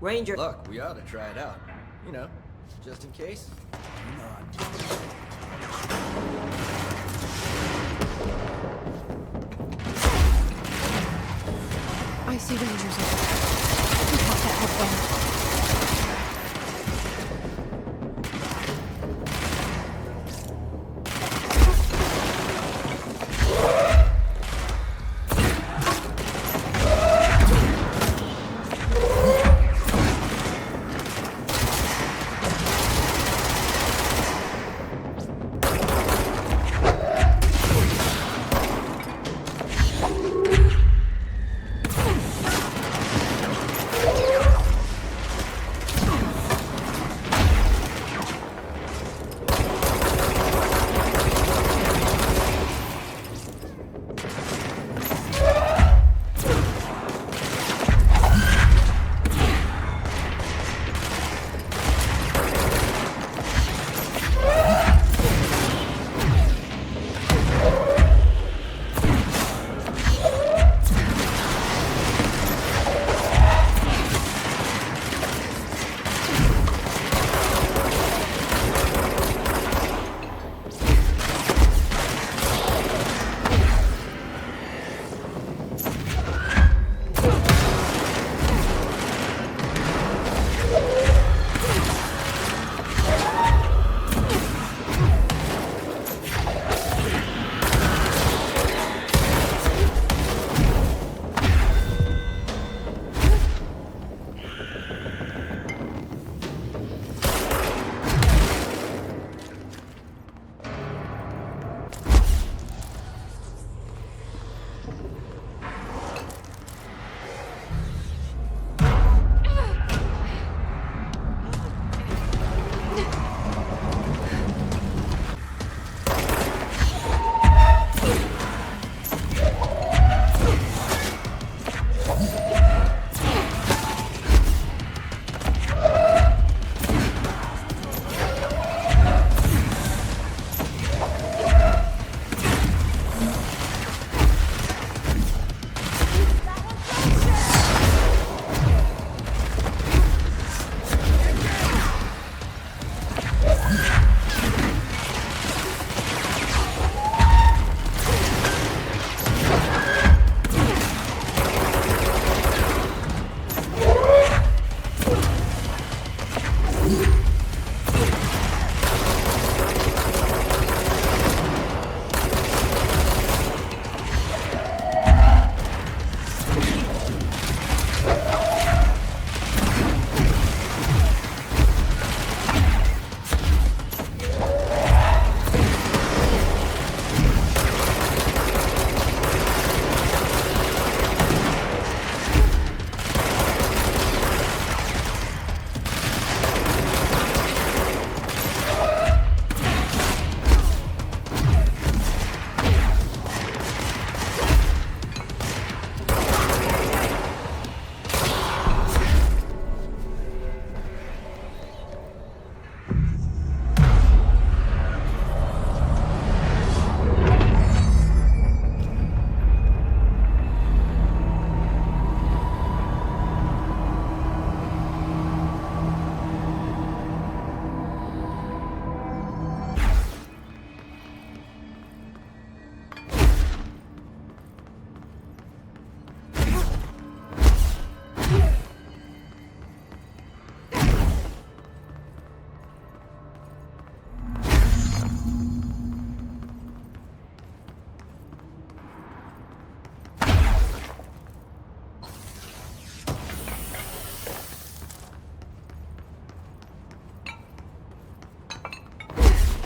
Ranger... Look, we ought to try it out. You know, just in case. I see rangers over there. We have to help them.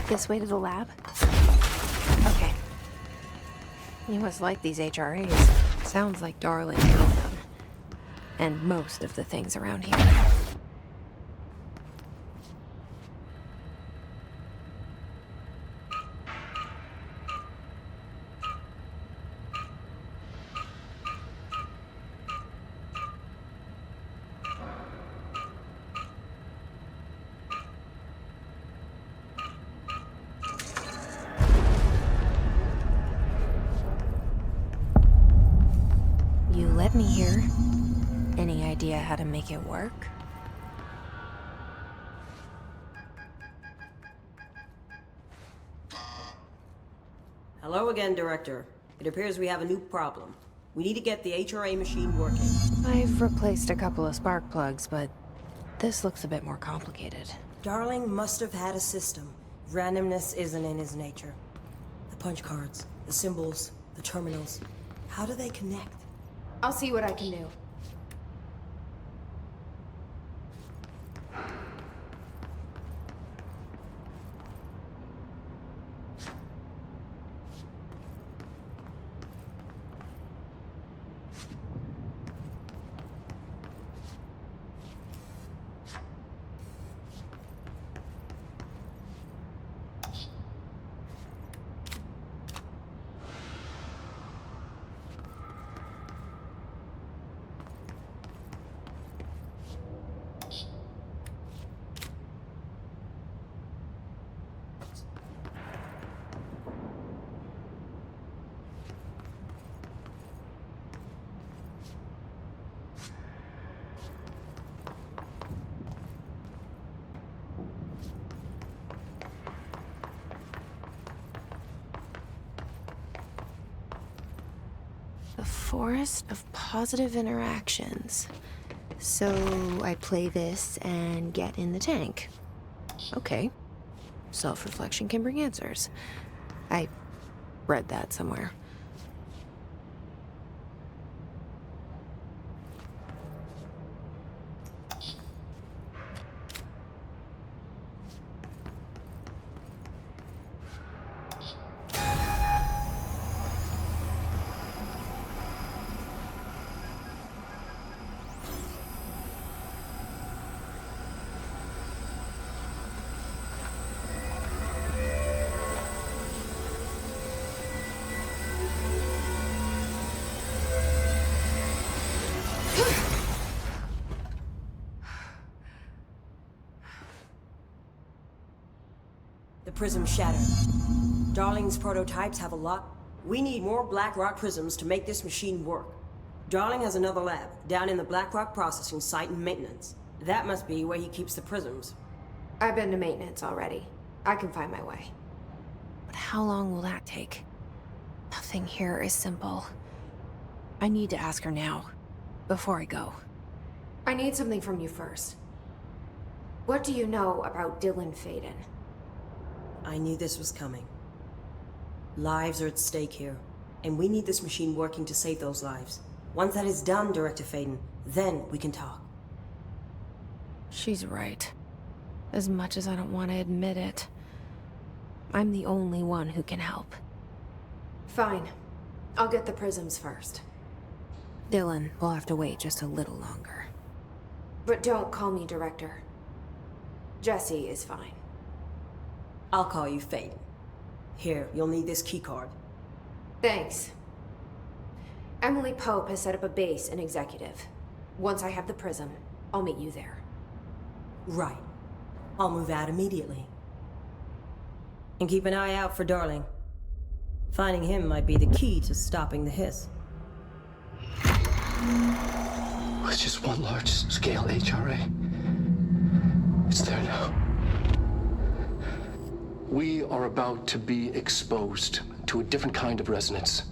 This way to the lab? Okay. You must like these HRAs. Sounds like Darling built them. And most of the things around here. You let me here. Any idea how to make it work? Hello again, Director. It appears we have a new problem. We need to get the HRA machine working. I've replaced a couple of spark plugs, but this looks a bit more complicated. Darling must have had a system. Randomness isn't in his nature. The punch cards, the symbols, the terminals. How do they connect? I'll see what I can do. The forest of positive interactions. So I play this and get in the tank. Okay. Self-reflection can bring answers. I read that somewhere. The prism shattered. Darling's prototypes have a lot. We need more Blackrock prisms to make this machine work. Darling has another lab, down in the Blackrock processing site and maintenance. That must be where he keeps the prisms. I've been to maintenance already. I can find my way. But how long will that take? Nothing here is simple. I need to ask her now, before I go. I need something from you first. What do you know about Dylan Faden? I knew this was coming. Lives are at stake here, and we need this machine working to save those lives. Once that is done, Director Faden, then we can talk. She's right. As much as I don't want to admit it. I'm the only one who can help. Fine. I'll get the prisms first. Dylan will have to wait just a little longer. But don't call me Director. Jesse is fine. I'll call you Faden. Here, you'll need this keycard. Thanks. Emily Pope has set up a base in Executive. Once I have the prism, I'll meet you there. Right. I'll move out immediately. And keep an eye out for Darling. Finding him might be the key to stopping the hiss. With just one large-scale HRA. It's there now. We are about to be exposed to a different kind of resonance.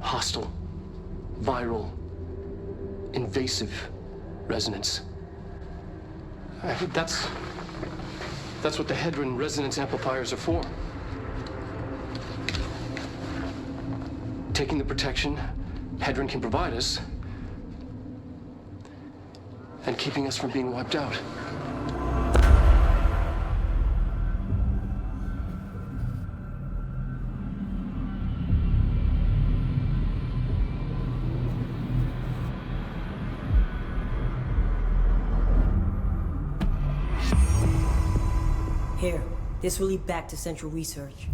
Hostile, viral, invasive resonance. That's what the Hedron resonance amplifiers are for. Taking the protection Hedron can provide us and keeping us from being wiped out. Here, this will lead back to Central Research.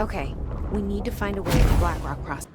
Okay, we need to find a way to Blackrock process.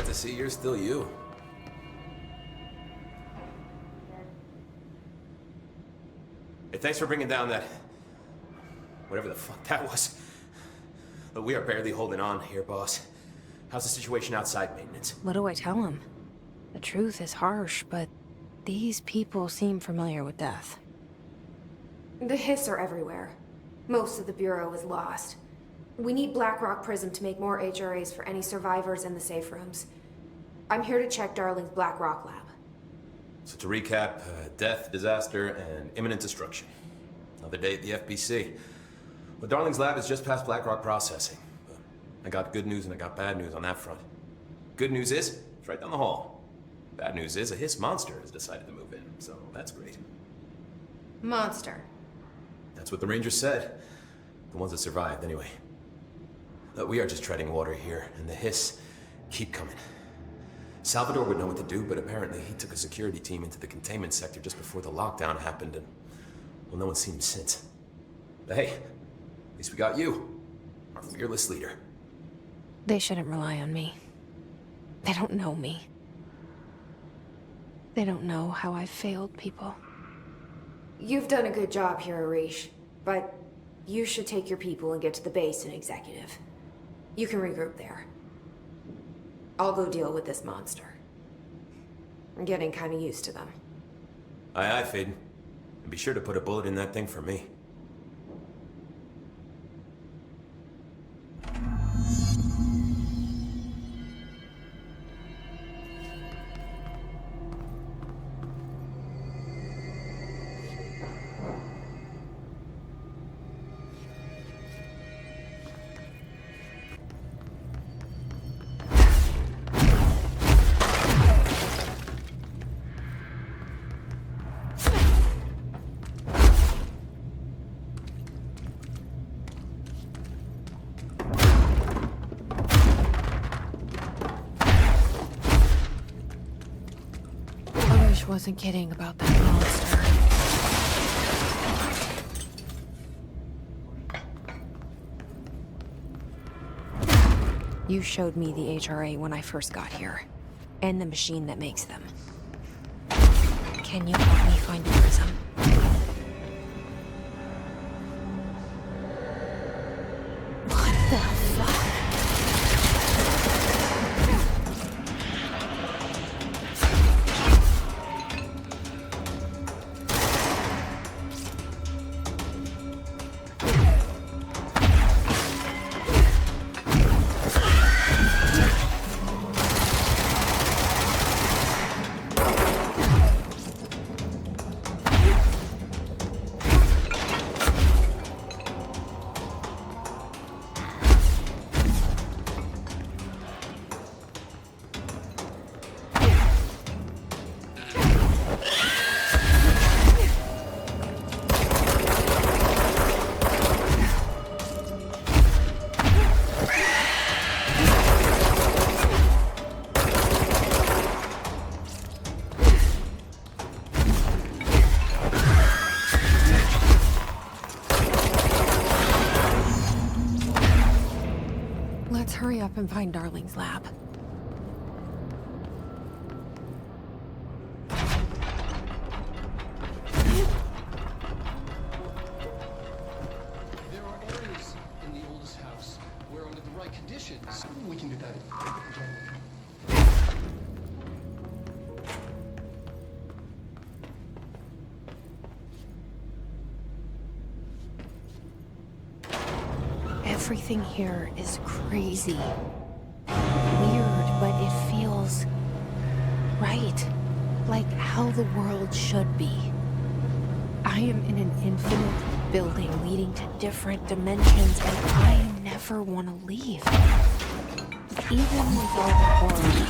To see you're still you. Hey, thanks for bringing down that... whatever the fuck that was. But we are barely holding on here, boss. How's the situation outside maintenance? What do I tell him? The truth is harsh, but these people seem familiar with death. The hiss are everywhere. Most of the Bureau is lost. We need Blackrock Prism to make more HRAs for any survivors in the safe rooms. I'm here to check Darling's Blackrock lab. So to recap, death, disaster, and imminent destruction. Another day at the FBC. Well, Darling's lab is just past Blackrock processing. But I got good news and I got bad news on that front. Good news is, it's right down the hall. Bad news is, a hiss monster has decided to move in, so that's great. Monster. That's what the Rangers said. The ones that survived, anyway. We are just treading water here, and the hiss keep coming. Salvador would know what to do, but apparently he took a security team into the containment sector just before the lockdown happened, and, well, no one's seen him since. But hey, at least we got you, our fearless leader. They shouldn't rely on me. They don't know me. They don't know how I've failed people. You've done a good job here, Arish, but you should take your people and get to the base and executive. You can regroup there. I'll go deal with this monster. I'm getting kind of used to them. Aye, aye, Faden. And be sure to put a bullet in that thing for me. Wasn't kidding about that monster. You showed me the HRA when I first got here, and the machine that makes them. Can you help me find a prism? What the fuck? Let's hurry up and find Darling's lab. There are areas in the oldest house where, under the right conditions, we can do that. Everything here is crazy. Weird, but it feels right. Like how the world should be. I am in an infinite building leading to different dimensions, and I never want to leave. Even with all the horror,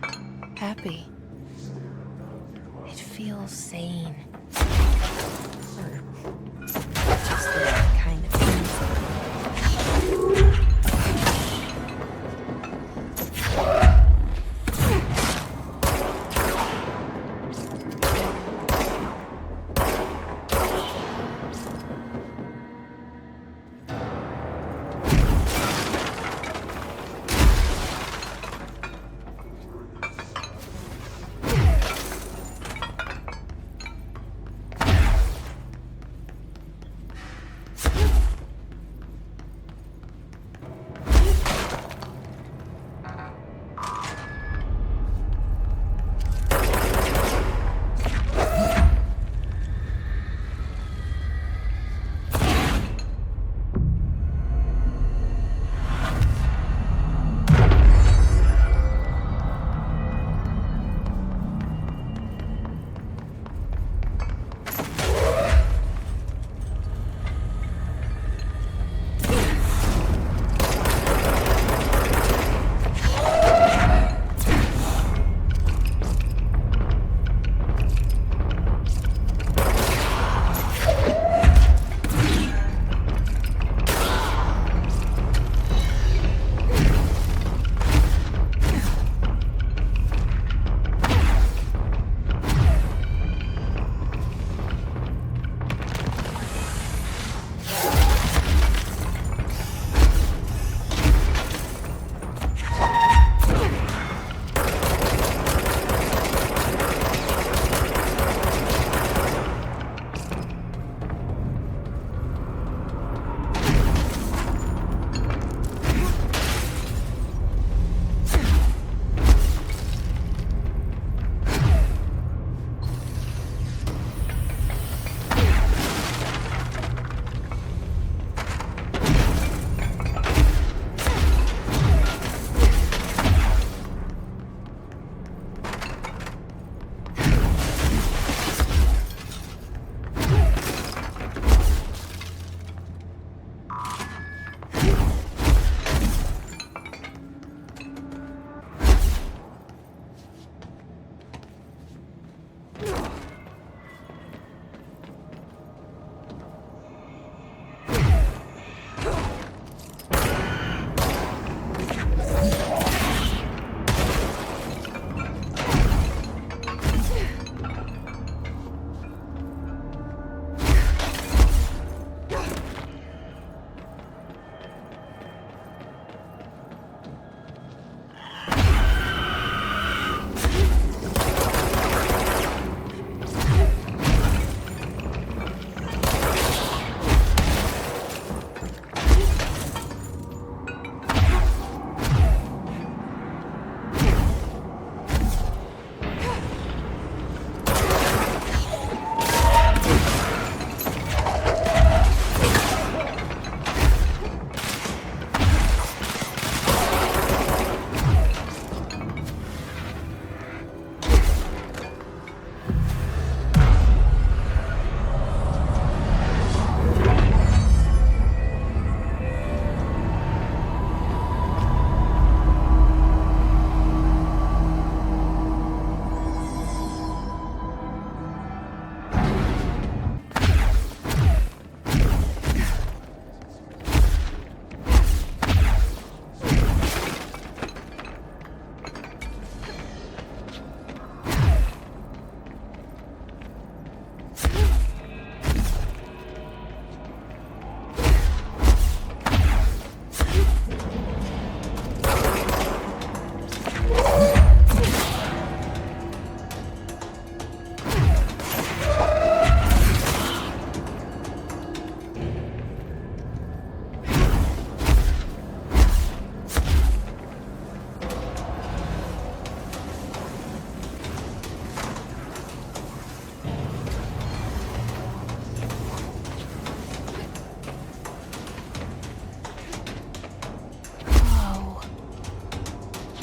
I'm happy. It feels sane. Or just that kind of thing.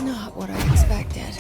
Not what I expected.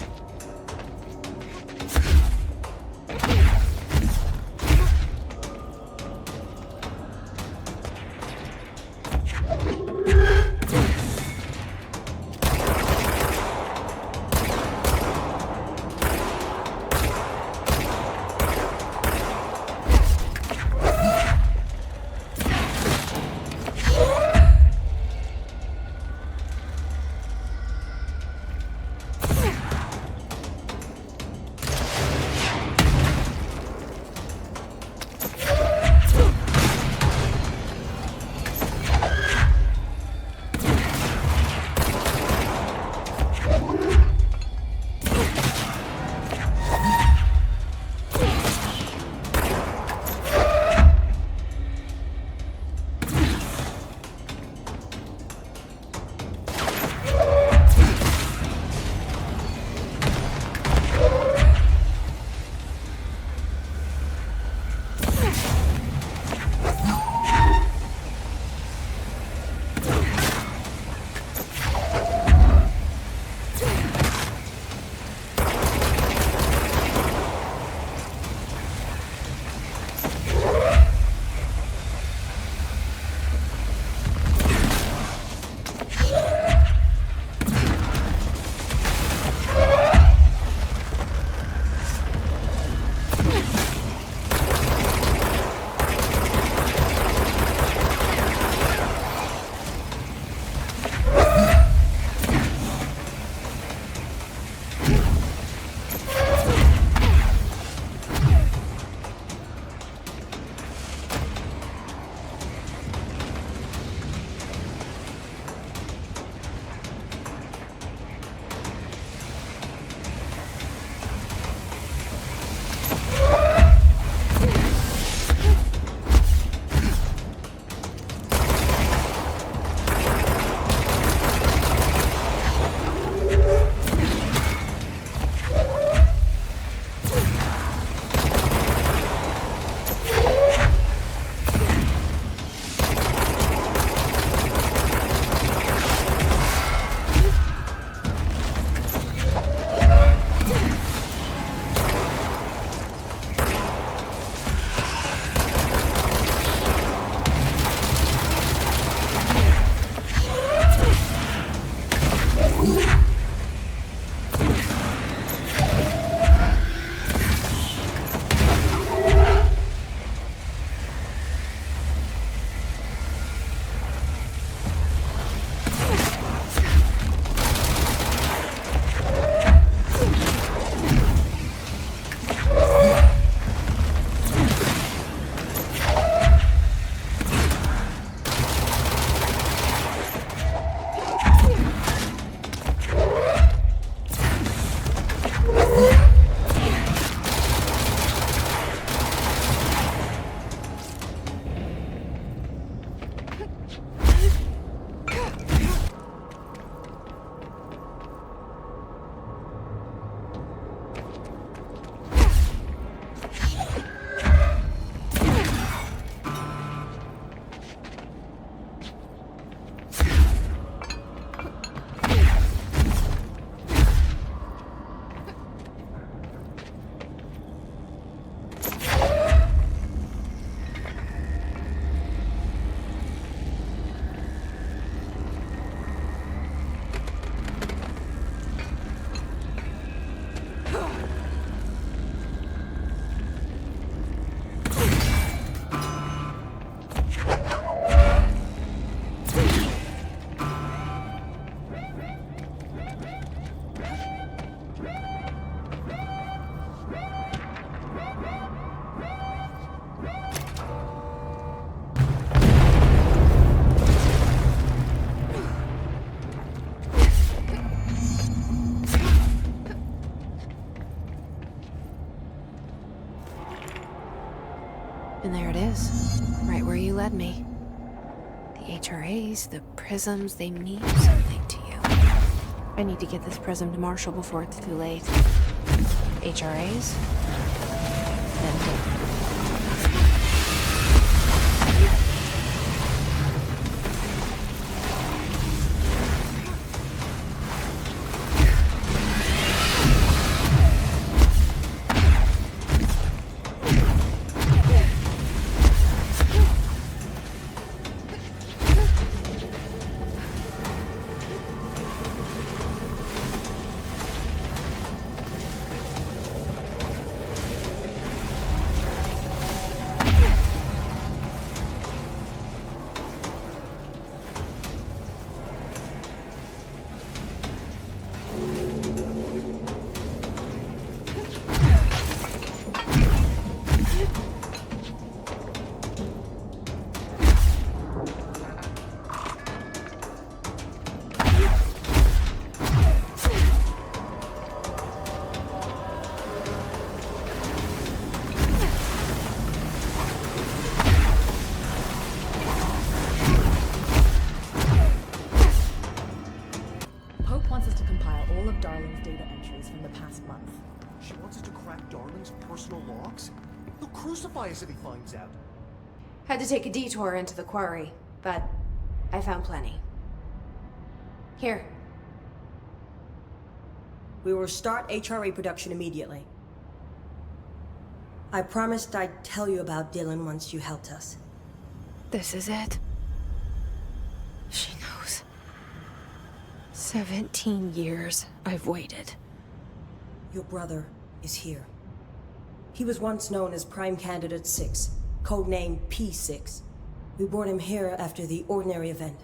And there it is, right where you led me. The HRAs, the prisms, they mean something to you. I need to get this prism to Marshall before it's too late. HRAs? Then wants us to compile all of Darling's data entries from the past month. She wants us to crack Darling's personal logs? He'll crucify us if he finds out. Had to take a detour into the quarry, but I found plenty. Here. We will start HRA production immediately. I promised I'd tell you about Dylan once you helped us. This is it. She knows. 17 years I've waited. Your brother is here. He was once known as Prime Candidate 6, codenamed P6. We brought him here after the ordinary event.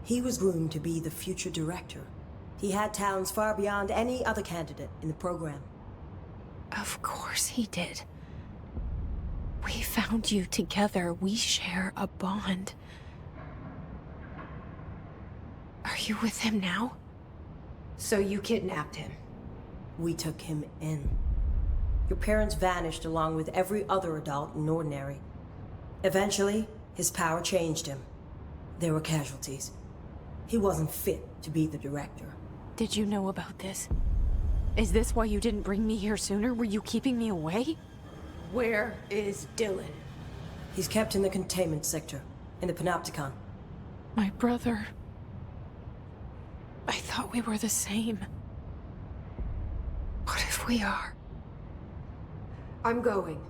He was groomed to be the future director. He had talents far beyond any other candidate in the program. Of course he did. We found you together. We share a bond. Are you with him now? So you kidnapped him? We took him in. Your parents vanished along with every other adult in Ordinary. Eventually, his power changed him. There were casualties. He wasn't fit to be the director. Did you know about this? Is this why you didn't bring me here sooner? Were you keeping me away? Where is Dylan? He's kept in the containment sector, in the Panopticon. My brother. I thought we were the same. What if we are? I'm going.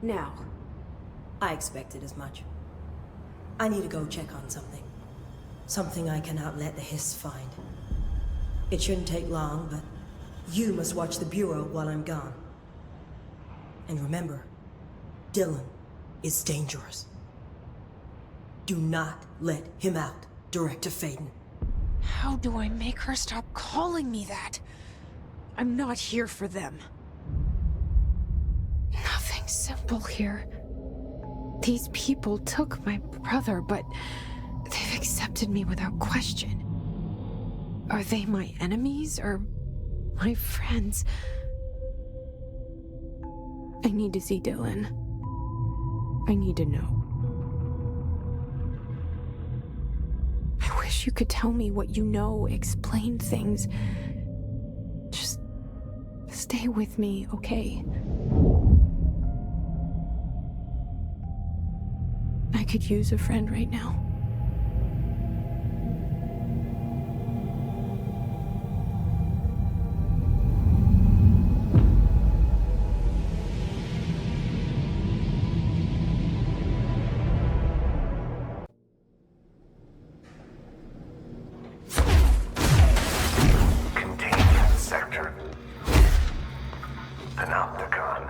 Now. I expected as much. I need to go check on something. Something I cannot let the Hiss find. It shouldn't take long, but you must watch the Bureau while I'm gone. And remember, Dylan is dangerous. Do not let him out, Director Faden. How do I make her stop calling me that? I'm not here for them. Nothing simple here. These people took my brother, but they've accepted me without question. Are they my enemies or my friends? I need to see Dylan. I need to know. I wish you could tell me what you know, explain things. Just stay with me, okay? I could use a friend right now. Containment sector. Panopticon.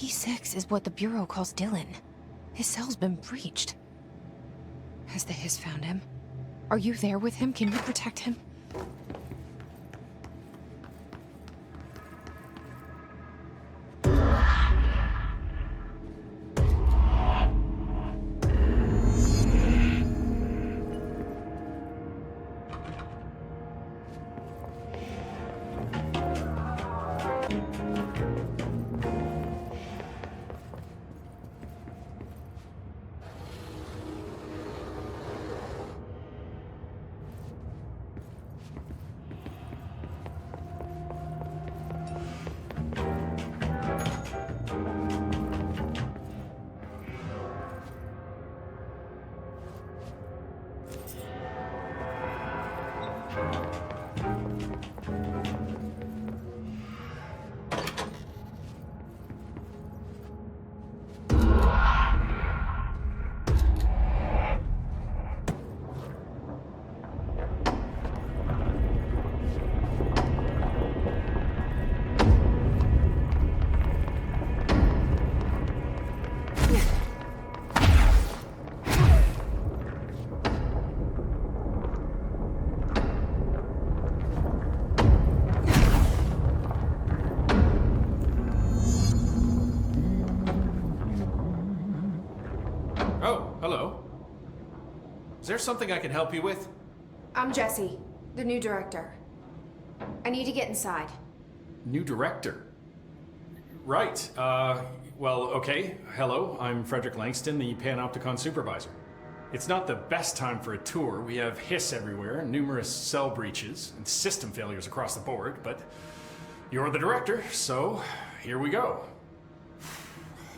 P6 is what the Bureau calls Dylan. His cell's been breached. Has the Hiss found him? Are you there with him? Can you protect him? Hello. Is there something I can help you with? I'm Jessie, the new director. I need to get inside. New director? Right. Well, okay. Hello, I'm Frederick Langston, the Panopticon supervisor. It's not the best time for a tour. We have Hiss everywhere, numerous cell breaches, and system failures across the board, but you're the director, so here we go.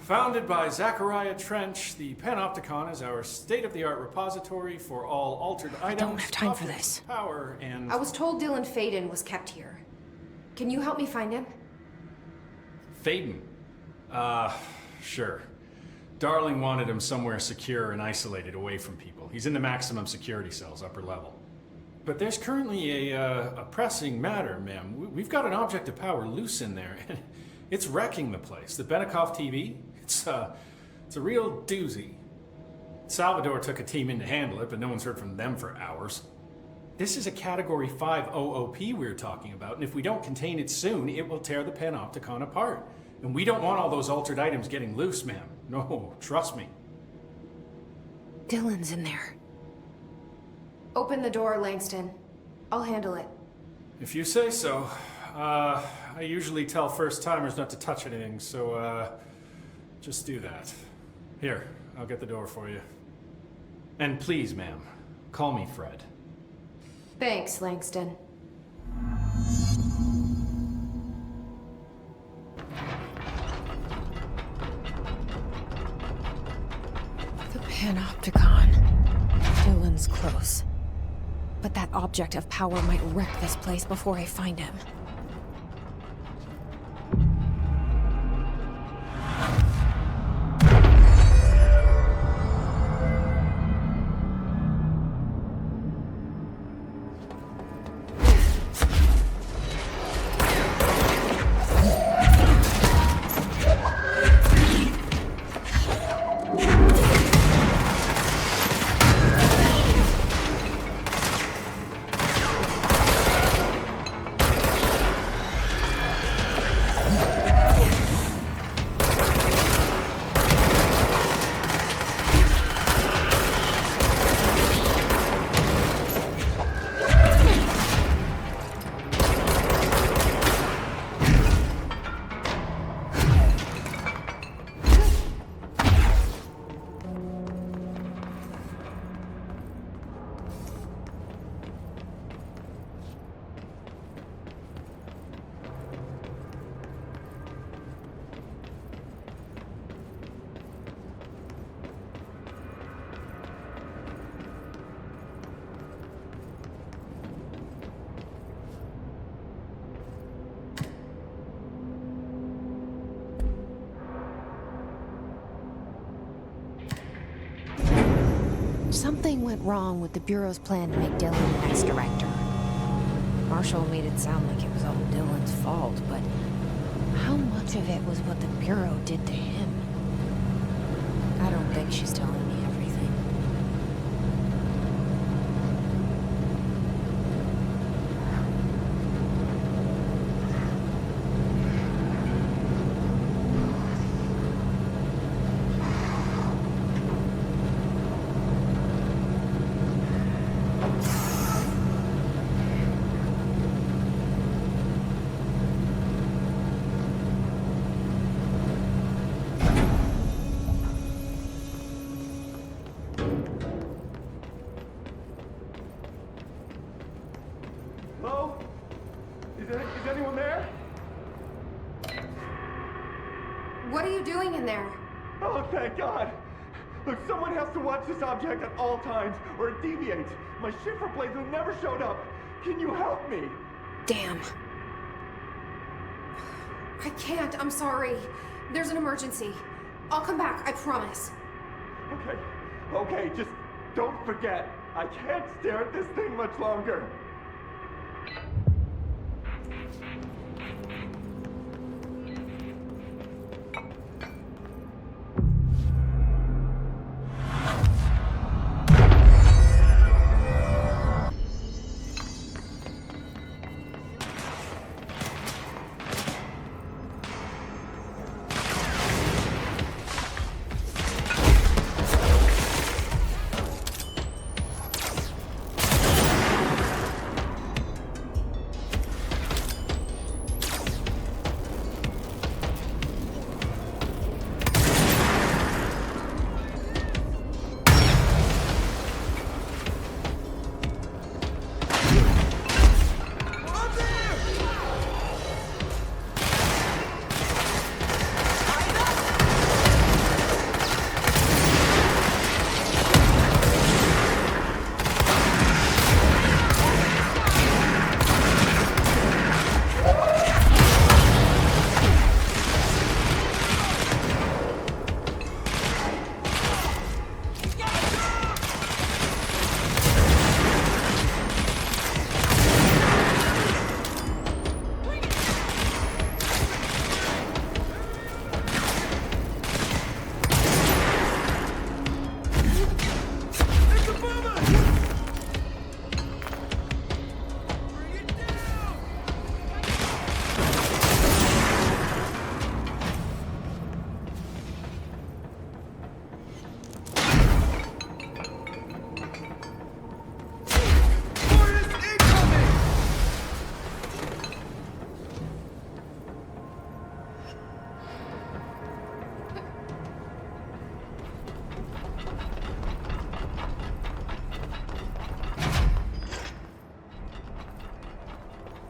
Founded by Zachariah Trench, the Panopticon is our state-of-the-art repository for all altered items. I don't have time for this. Power and... I was told Dylan Faden was kept here. Can you help me find him? Faden? Sure. Darling wanted him somewhere secure and isolated away from people. He's in the maximum security cells, upper level. But there's currently a pressing matter, ma'am. We've got an object of power loose in there. It's wrecking the place. The Benikoff TV, it's a real doozy. Salvador took a team in to handle it, but no one's heard from them for hours. This is a Category 5 OOP we're talking about, and if we don't contain it soon, it will tear the Panopticon apart. And we don't want all those altered items getting loose, ma'am. No, trust me. Dylan's in there. Open the door, Langston. I'll handle it. If you say so. I usually tell first-timers not to touch anything, so, just do that. Here, I'll get the door for you. And please, ma'am, call me Fred. Thanks, Langston. The Panopticon. Dylan's close. But that object of power might wreck this place before I find him. Something went wrong with the Bureau's plan to make Dylan the next director. Marshall made it sound like it was all Dylan's fault, but How much of it was what the Bureau did to him? I don't think she's telling me everything. Hello? Is anyone there? What are you doing in there? Oh, thank God! Look, someone has to watch this object at all times, or it deviates. My shift replacement never showed up. Can you help me? Damn. I can't, I'm sorry. There's an emergency. I'll come back, I promise. Okay, just don't forget. I can't stare at this thing much longer.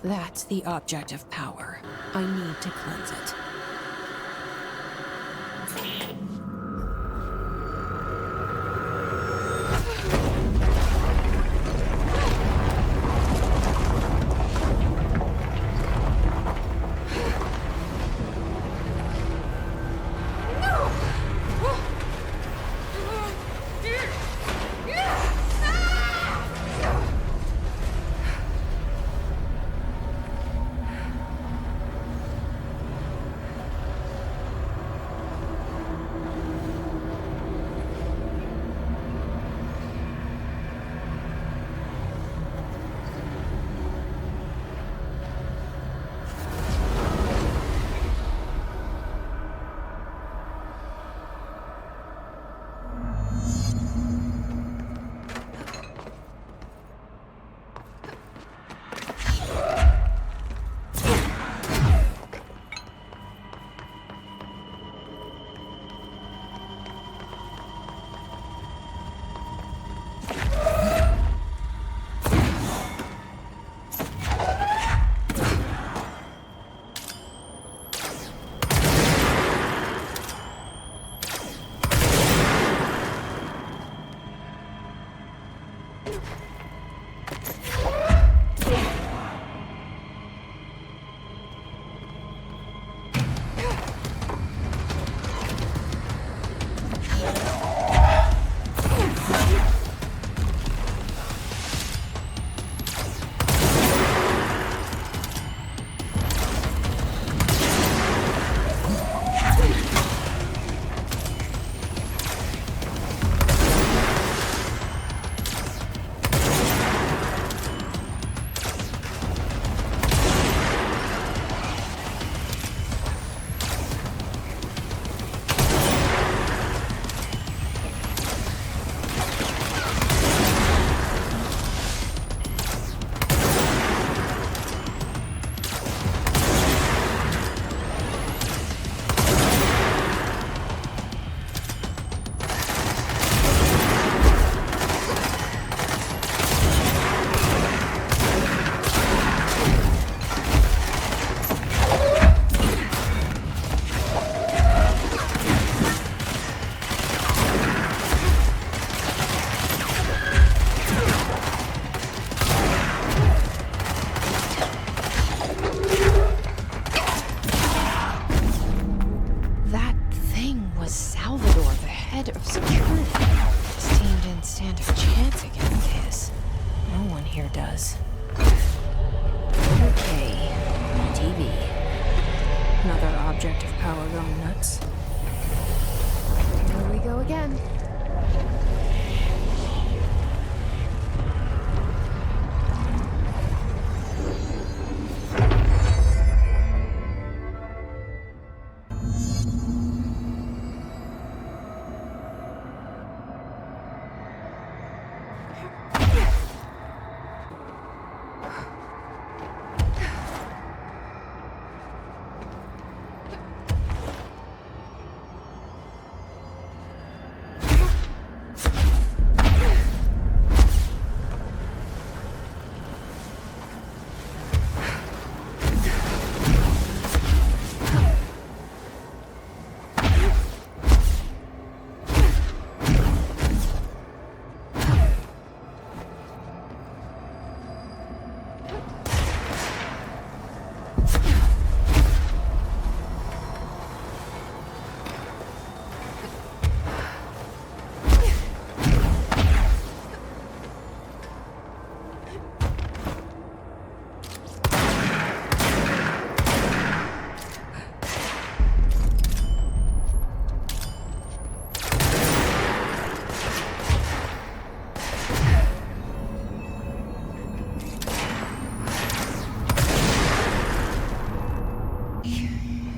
That's the object of power. I need to cleanse it.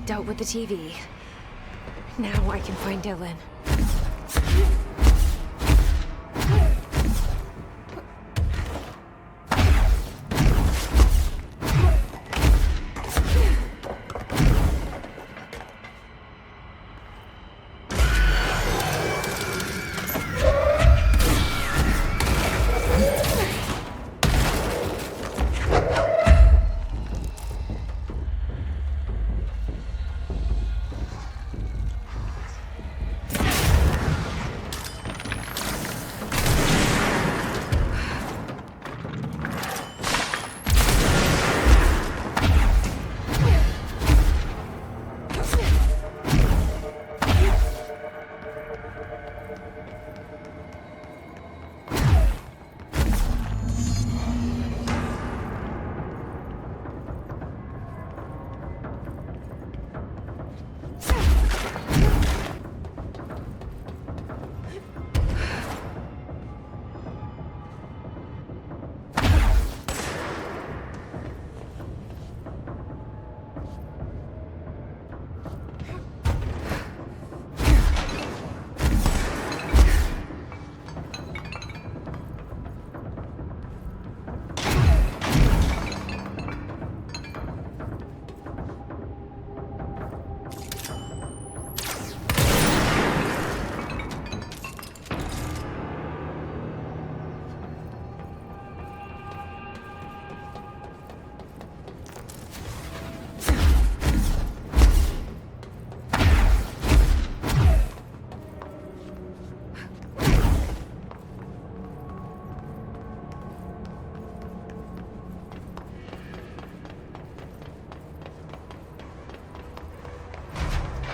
dealt with the TV. Now I can find Dylan.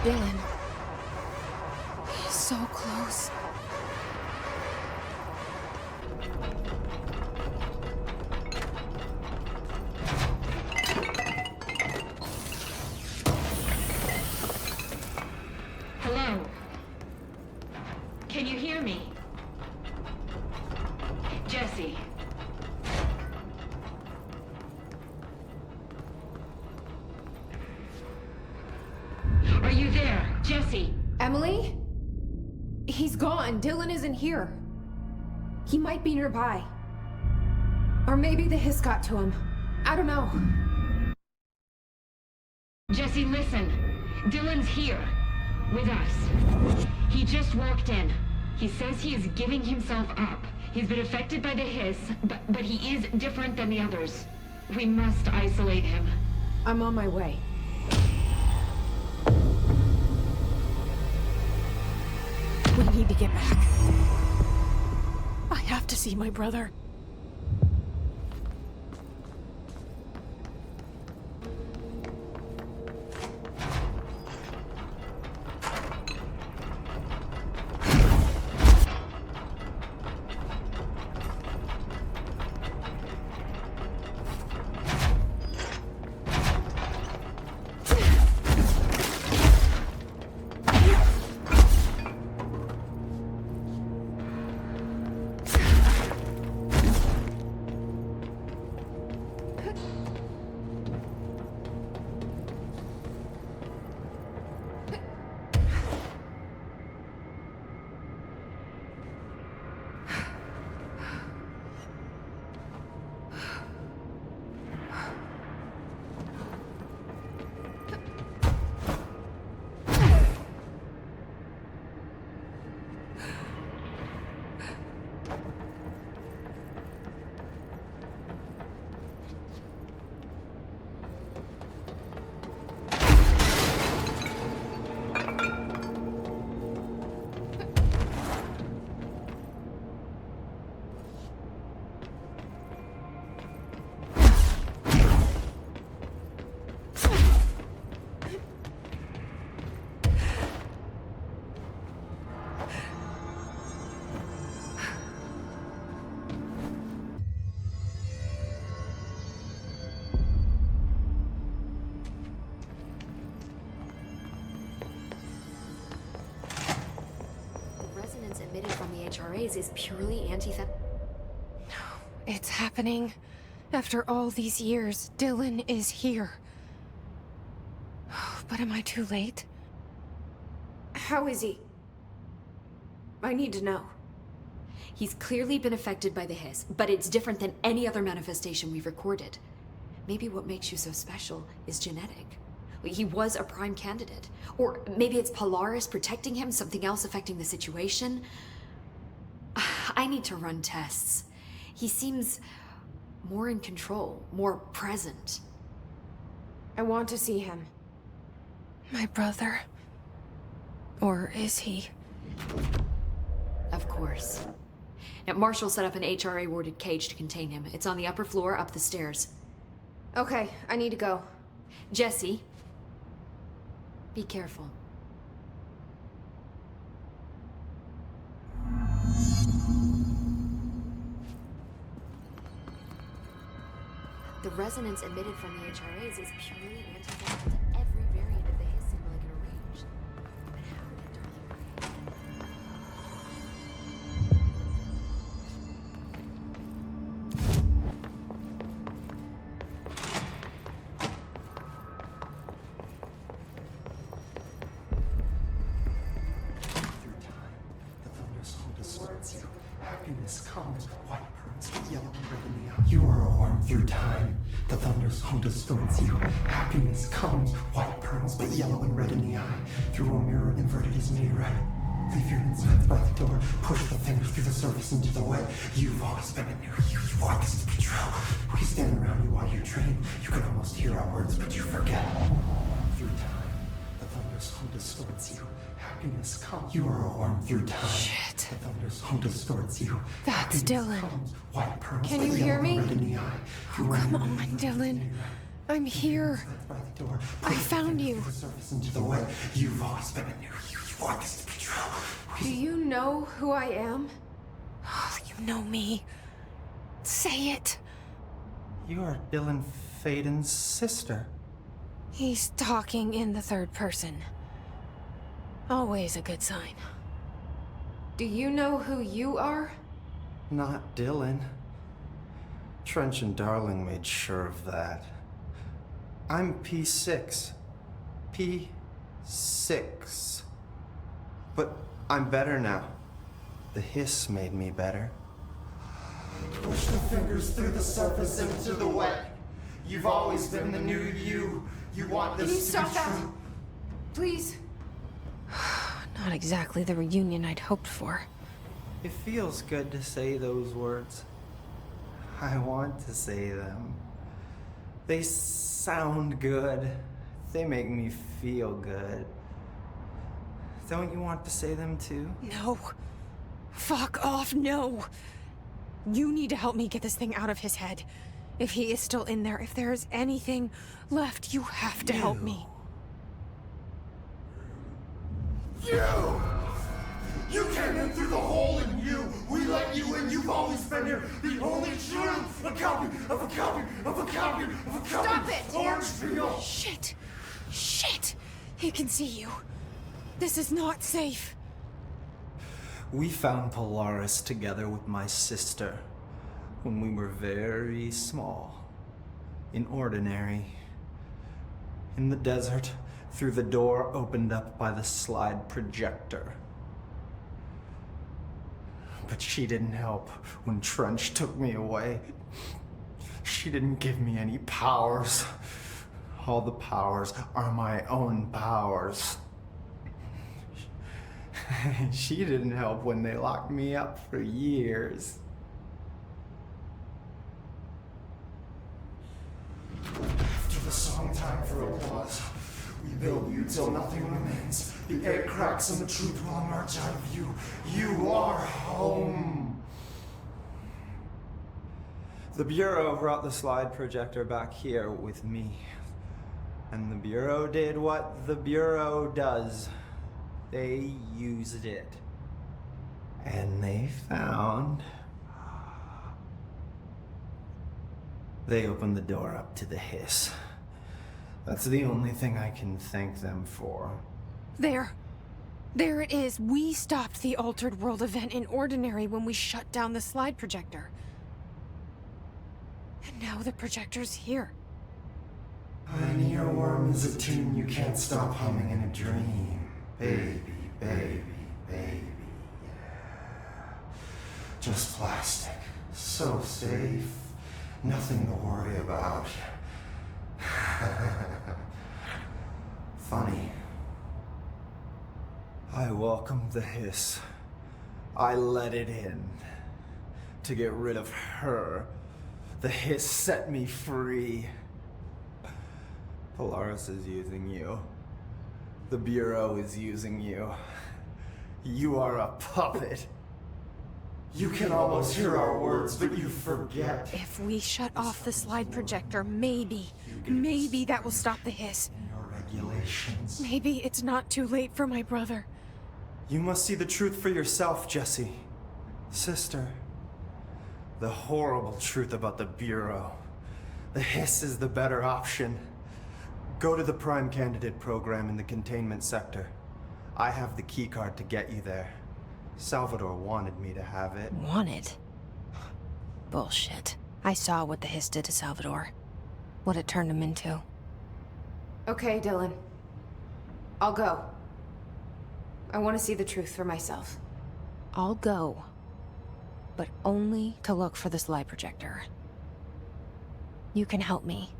Dylan. He's so close. Hello? Can you hear me? Jesse. Are you there, Jesse? Emily? He's gone. Dylan isn't here. He might be nearby. Or maybe the hiss got to him. I don't know. Jesse, listen. Dylan's here. With us. He just walked in. He says he is giving himself up. He's been affected by the hiss, but he is different than the others. We must isolate him. I'm on my way. We need to get back. I have to see my brother. Emitted from the HRAs is purely anti-theft. It's happening. After all these years, Dylan is here. But am I too late? How is he? I need to know. He's clearly been affected by the hiss, but it's different than any other manifestation we've recorded. Maybe what makes you so special is genetic. He was a prime candidate. Or maybe it's Polaris protecting him, something else affecting the situation. I need to run tests. He seems more in control, more present. I want to see him. My brother? Or is he? Of course. Now, Marshall set up an HRA-warded cage to contain him. It's on the upper floor, up the stairs. Okay, I need to go. Jesse, be careful. The resonance emitted from the HRAs is purely antithetical to every variant of the hiss signal I can arrange. But how did Darling Happiness comes, white pearls, yellow and red in the eye. You are a worm through time. The thunder's home distorts you. Happiness comes, white pearls, but yellow and red in the eye. Through a mirror inverted is made right. Leave your insides by the door. Push the fingers through the surface into the wet. You've always been a near you. You want this to be true. We stand around you while you dream. You can almost hear our words, but you forget. Through time, the thunder's home distorts you. Happiness comes. You are a worm through time. Shit. The thunder's home distorts you. That's Dylan. White pearls, Can you hear me? Oh, come on, Dylan. I'm here. I found you. Into the wet. You've always been a near you. You want this to be true. Do you know who I am? Oh, you know me. Say it. You are Dylan Faden's sister. He's talking in the third person. Always a good sign. Do you know who you are? Not Dylan. Trench and Darling made sure of that. I'm P6. P6. But I'm better now. The hiss made me better. Push the fingers through the surface into the wet. You've always been the new you. You want this Can you to stop be that? true. Please? Not exactly the reunion I'd hoped for. It feels good to say those words. I want to say them. They sound good. They make me feel good. Don't you want to say them too? No. Fuck off, no. You need to help me get this thing out of his head. If he is still in there, if there is anything left, you have to help me. You came in through the hole in you. We let you in. You've always been here. The only true. A copy of a copy of a copy of a copy. Stop it! Orange peel. Shit. Shit. He can see you. This is not safe. We found Polaris together with my sister when we were very small, in Ordinary, in the desert, through the door opened up by the slide projector. But she didn't help when Trench took me away. She didn't give me any powers. All the powers are my own powers. She didn't help when they locked me up for years. After the song time for applause, we build you till nothing remains. The air cracks and the truth will emerge out of you. You are home. The Bureau brought the slide projector back here with me. And the Bureau did what the Bureau does. They used it. And they found... They opened the door up to the hiss. That's the only thing I can thank them for. There. There it is. We stopped the Altered World event in Ordinary when we shut down the slide projector. And now the projector's here. An earworm is a tune you can't stop humming in a dream. Baby, baby, baby, yeah. Just plastic. So safe. Nothing to worry about. Funny. I welcomed the hiss. I let it in. To get rid of her. The hiss set me free. Polaris is using you. The Bureau is using you. You are a puppet. You can almost hear our words, but you forget. If we shut off the slide projector, maybe that will stop the hiss. Your regulations. Maybe it's not too late for my brother. You must see the truth for yourself, Jesse. Sister. The horrible truth about the Bureau. The hiss is the better option. Go to the Prime Candidate program in the containment sector. I have the keycard to get you there. Salvador wanted me to have it. Wanted? Bullshit. I saw what the hiss did to Salvador. What it turned him into. Okay, Dylan. I'll go. I want to see the truth for myself. I'll go. But only to look for the slide projector. You can help me.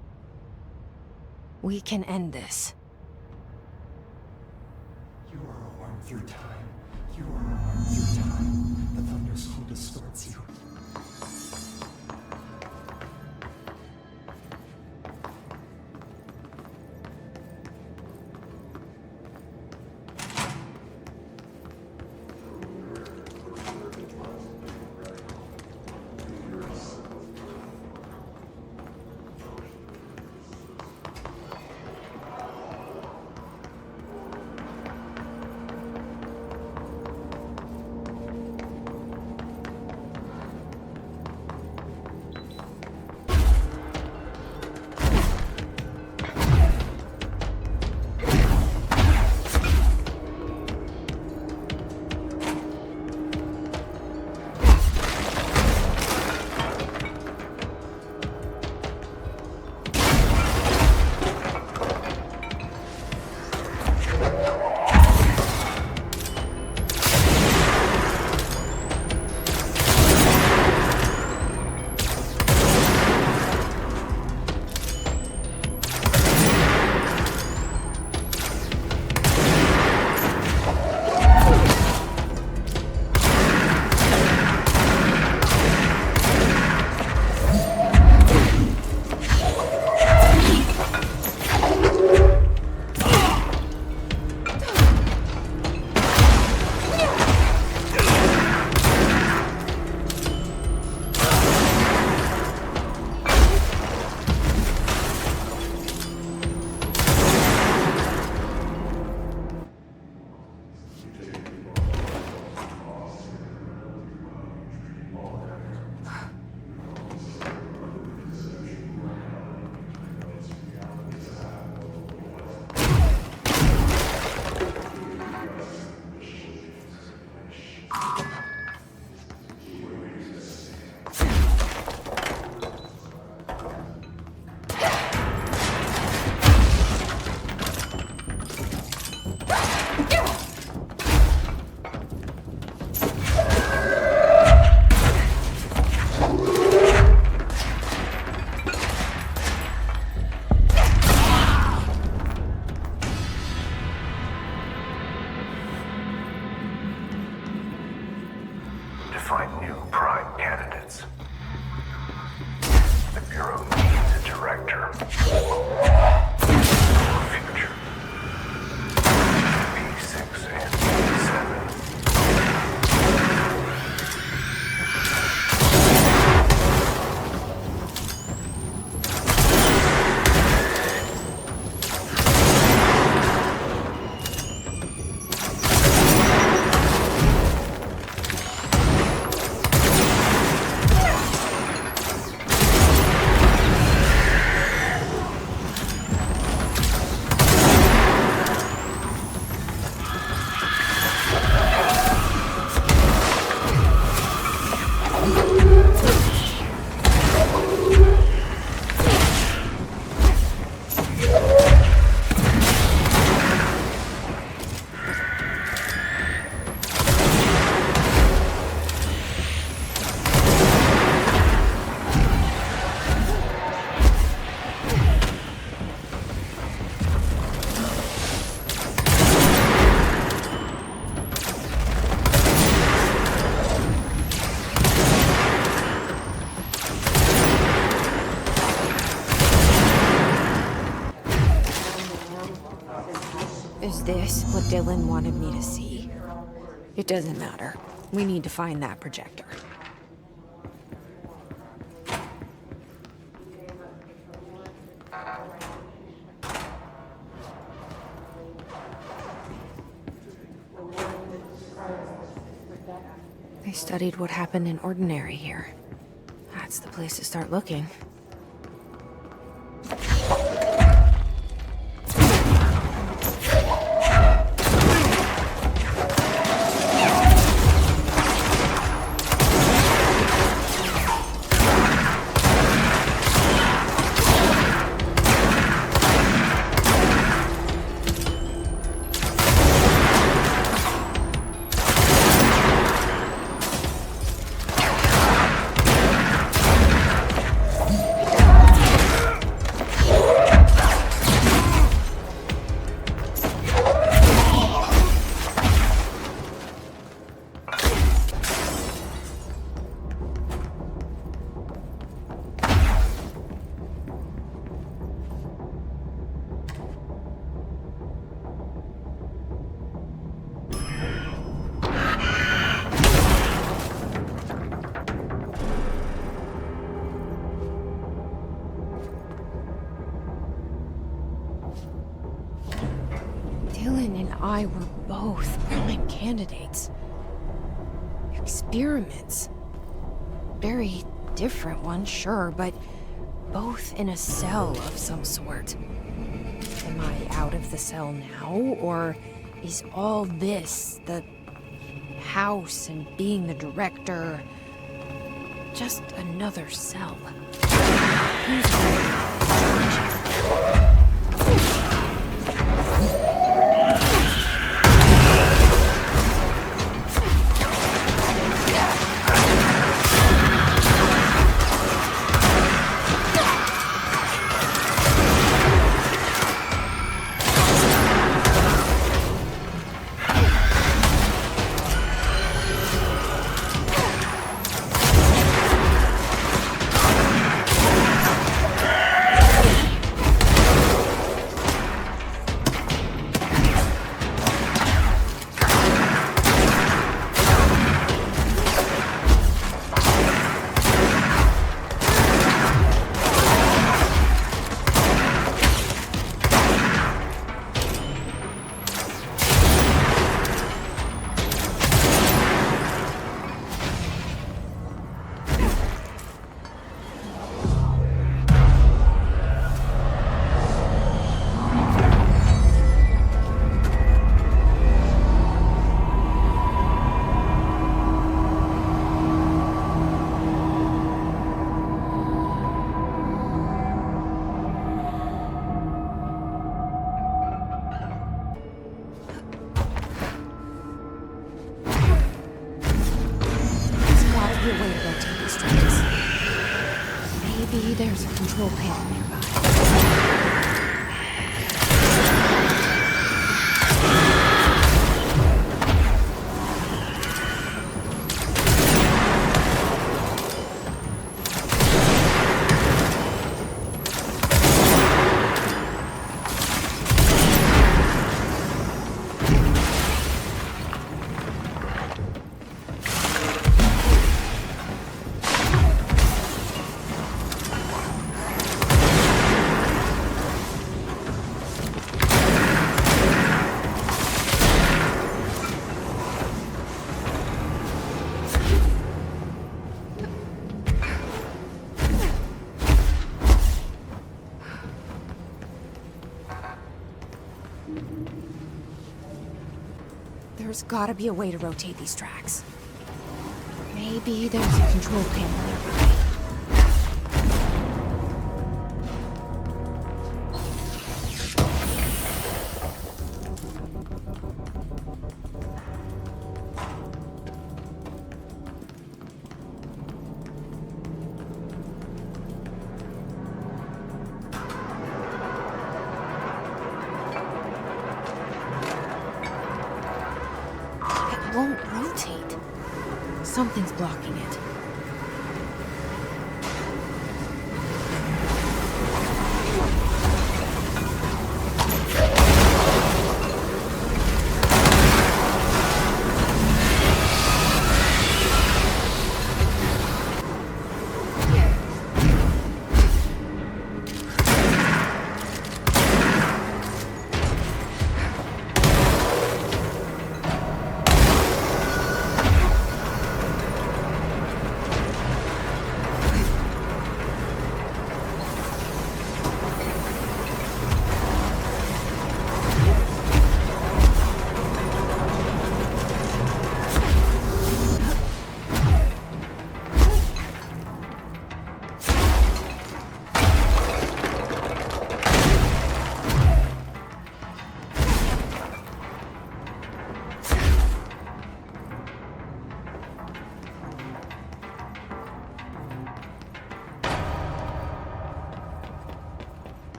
We can end this. You are a worm through time. You are a worm through time. The Thunder's home distorts you. Is this what Dylan wanted me to see? It doesn't matter. We need to find that projector. They studied what happened in Ordinary here. That's the place to start looking. Dylan and I were both prime candidates. Experiments. Very different ones, sure, but both in a cell of some sort. Am I out of the cell now, or is all this, the house and being the director, just another cell? Who's right? Maybe there's a control panel nearby. There's gotta be a way to rotate these tracks. Maybe there's a control panel nearby. It won't rotate. Something's blocking it.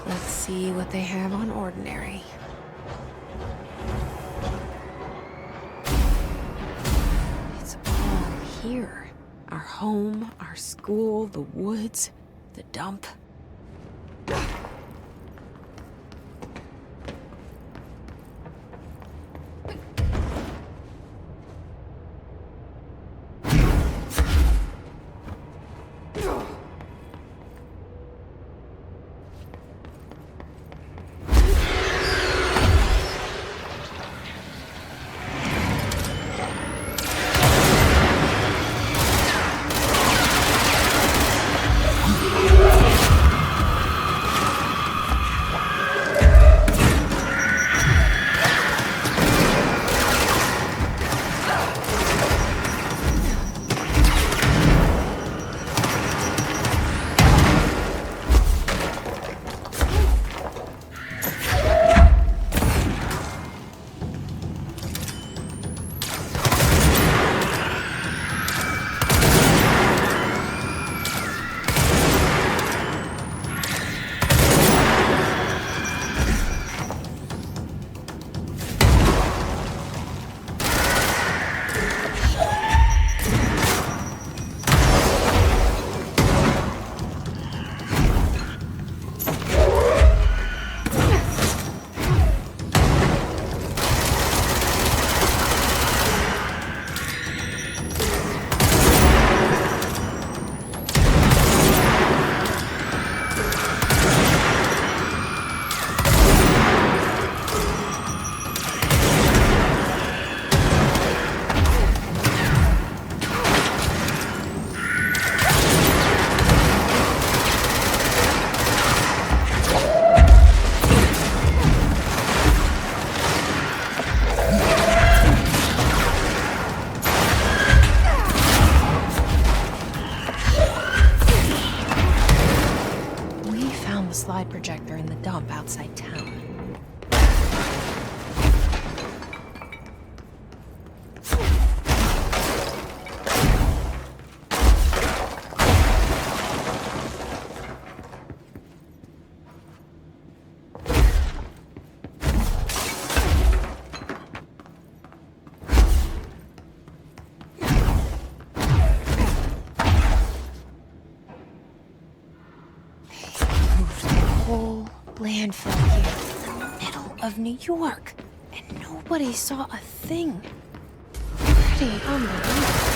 Let's see what they have on Ordinary. It's all here. Our home, our school, the woods, the dump. Slide projector in the dump outside town. Whole landfill here, middle of New York, and nobody saw a thing. Pretty unbelievable.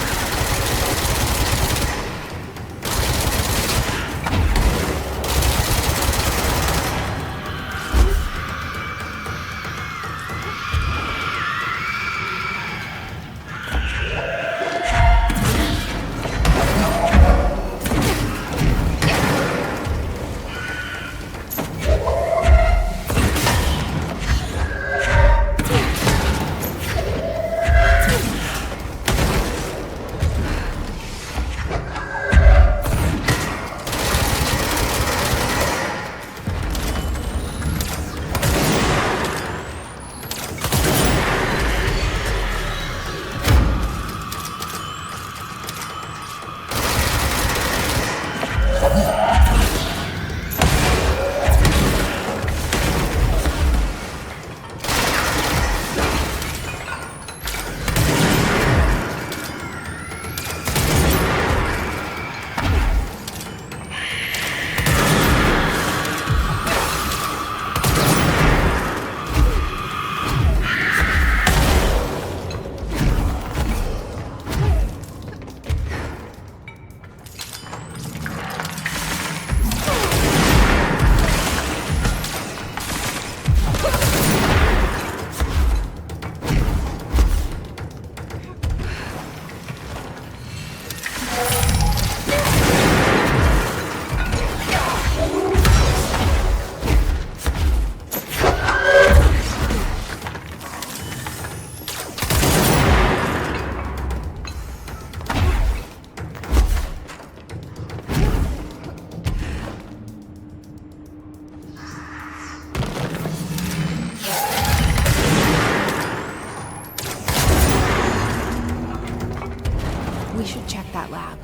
that lab.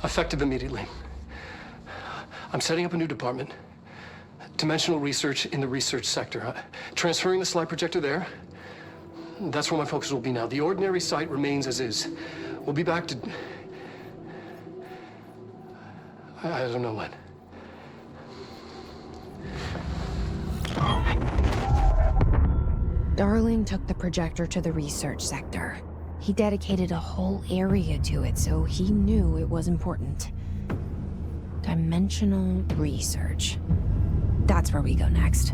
Effective immediately. I'm setting up a new department. Dimensional research in the research sector. Transferring the slide projector there. That's where my focus will be now. The ordinary site remains as is. We'll be back to... I don't know when. Darling took the projector to the research sector. He dedicated a whole area to it, so he knew it was important. Dimensional research. That's where we go next.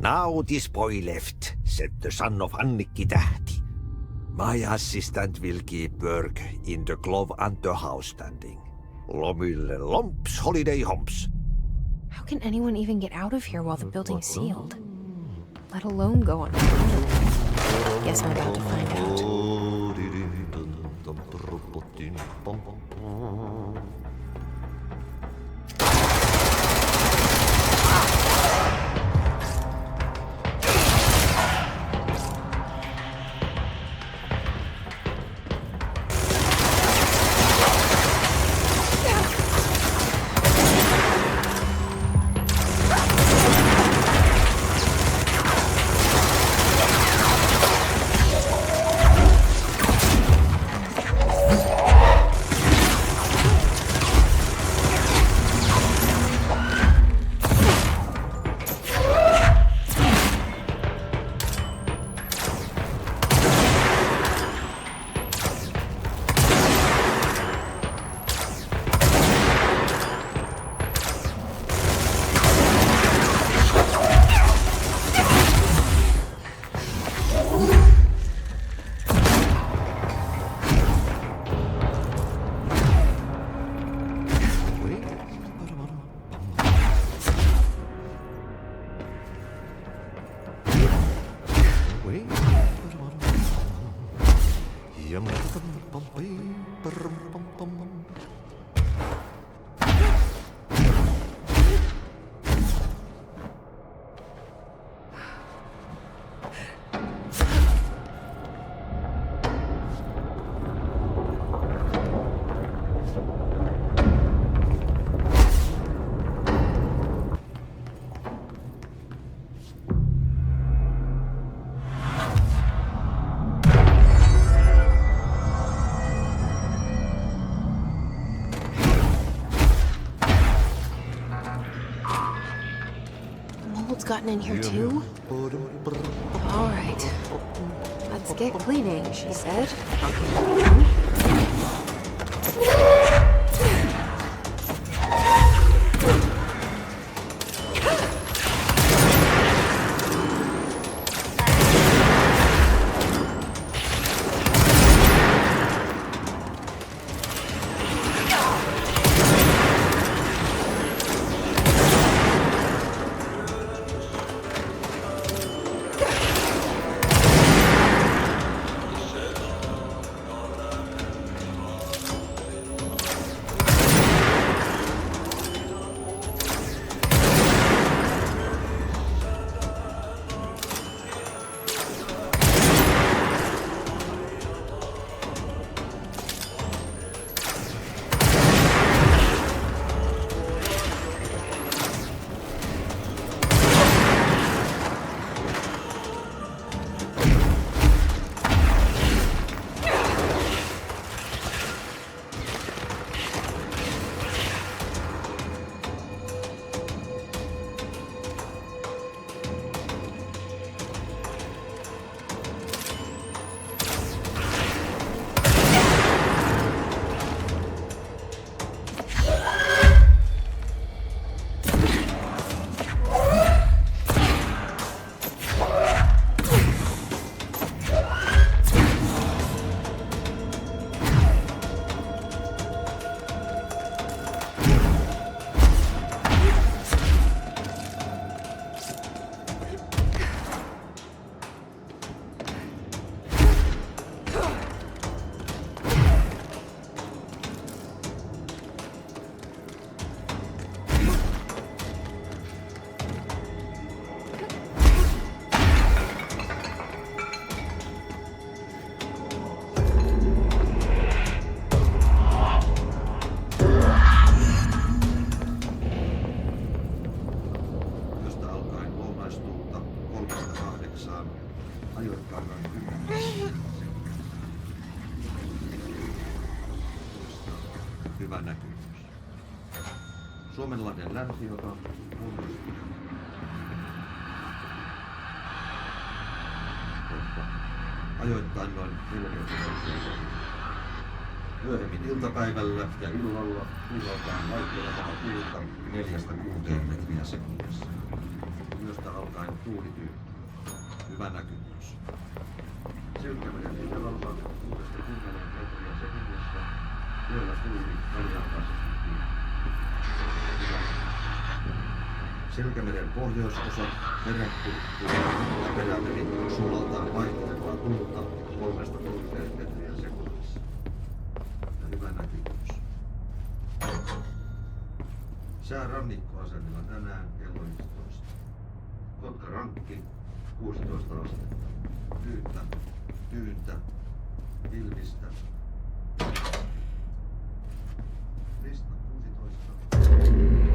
Now this boy left, said the son of Annikki Tähti. My assistant will keep work in the glove and the house standing. Lomille lomps, holiday humps. How can anyone even get out of here while the building's sealed? Let alone go on. Guess I'm about to find out. gotten in here too? All right. Let's get cleaning, she said. Hyvä näkymys. Suomenlahden länsiosa ajoittain noin 40 metriä. Myöhemmin iltapäivällä ja illalla kuvataan vaihtelevaa tuulta 4-6 metriä sekunnissa. Yöstä alkaen tuuli tyyntyy. Hyvä näkymys. Selkämeren sisällä 6-10 metriä sekunnissa. Yöllä tuuli väliaikaisesti tyyntyy. Selkämeren pohjoisosa merenkurkkuja ja perämeri sulaltaan vaihtelevaa tuulta 3-6 metriä sekunnissa. Ja hyvä näkymys. Sää rannikkoasemilla tänään kello 11. Kotka rankki 16 astetta. Tyyntä, tyyntä, pilvistä. Lista 16.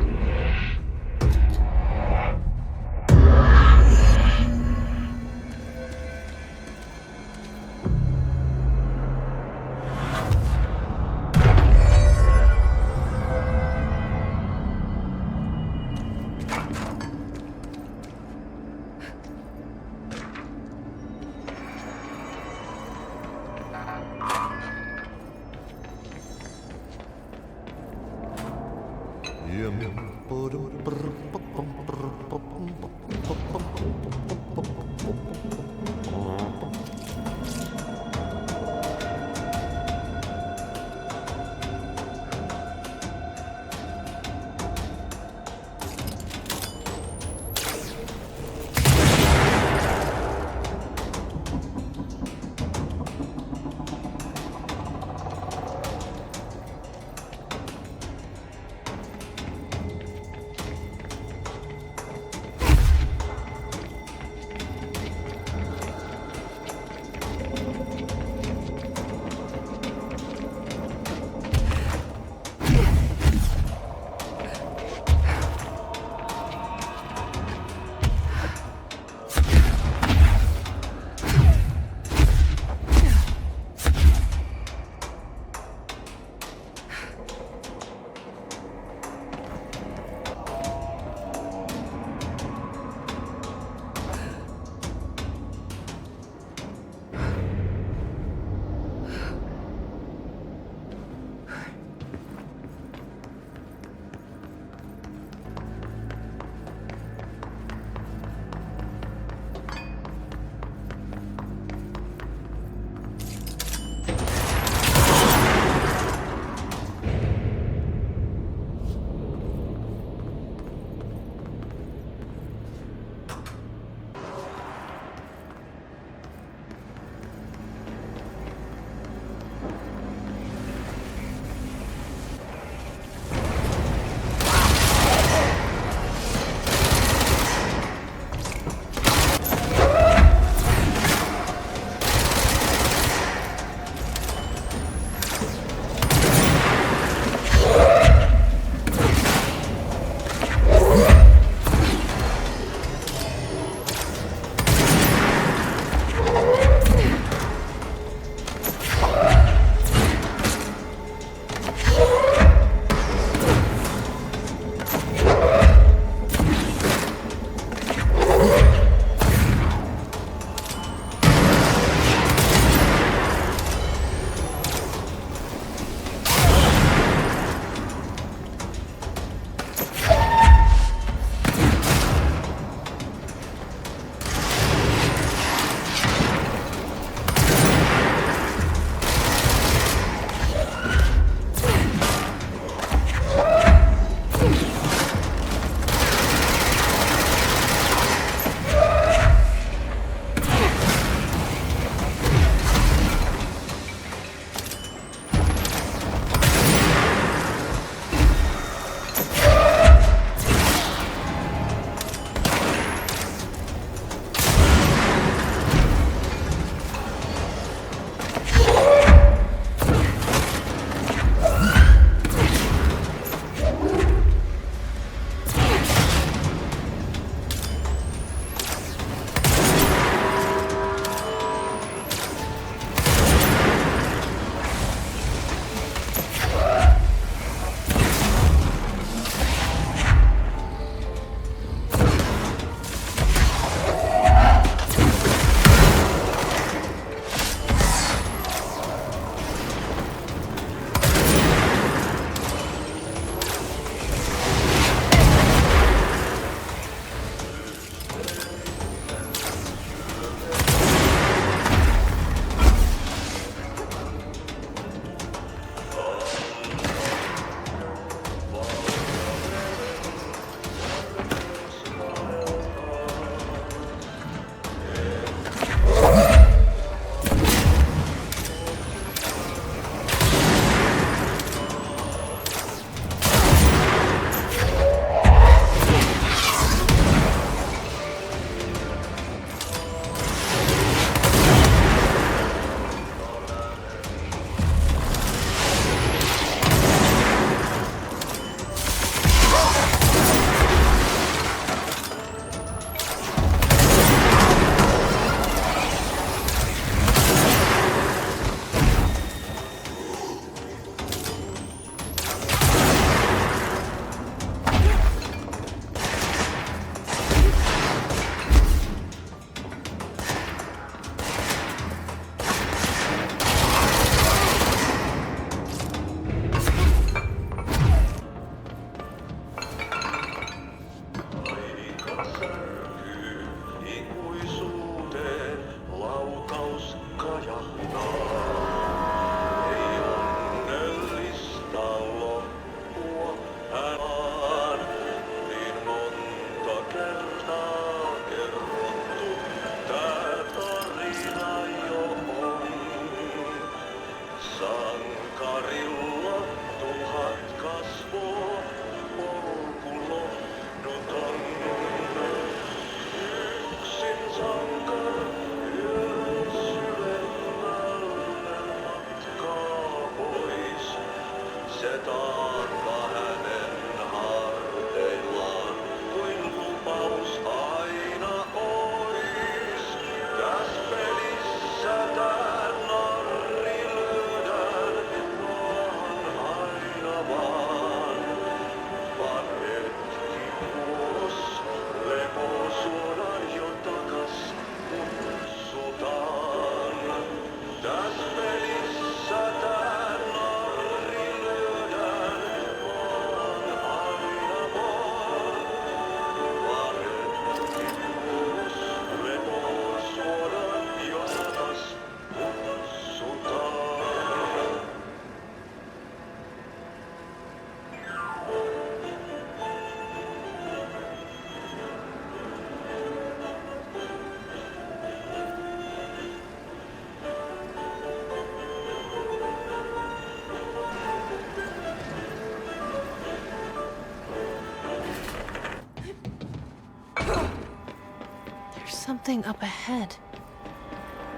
There's something up ahead.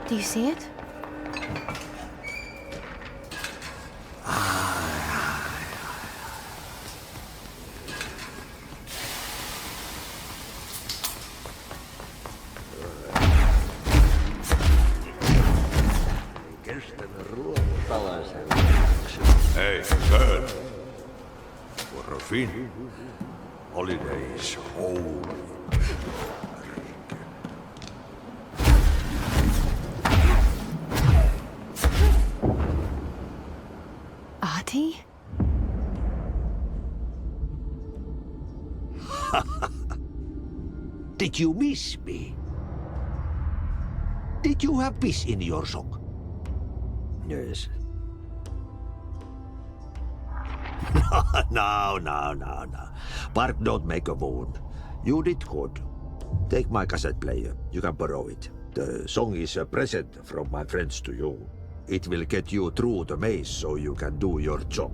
Do you see it? Hey, bird. For a fin, holidays home. Ahti? Did you miss me? Did you have peace in your song? Yes. No. Bark don't make a wound. You did good. Take my cassette player. You can borrow it. The song is a present from my friends to you. It will get you through the maze so you can do your job.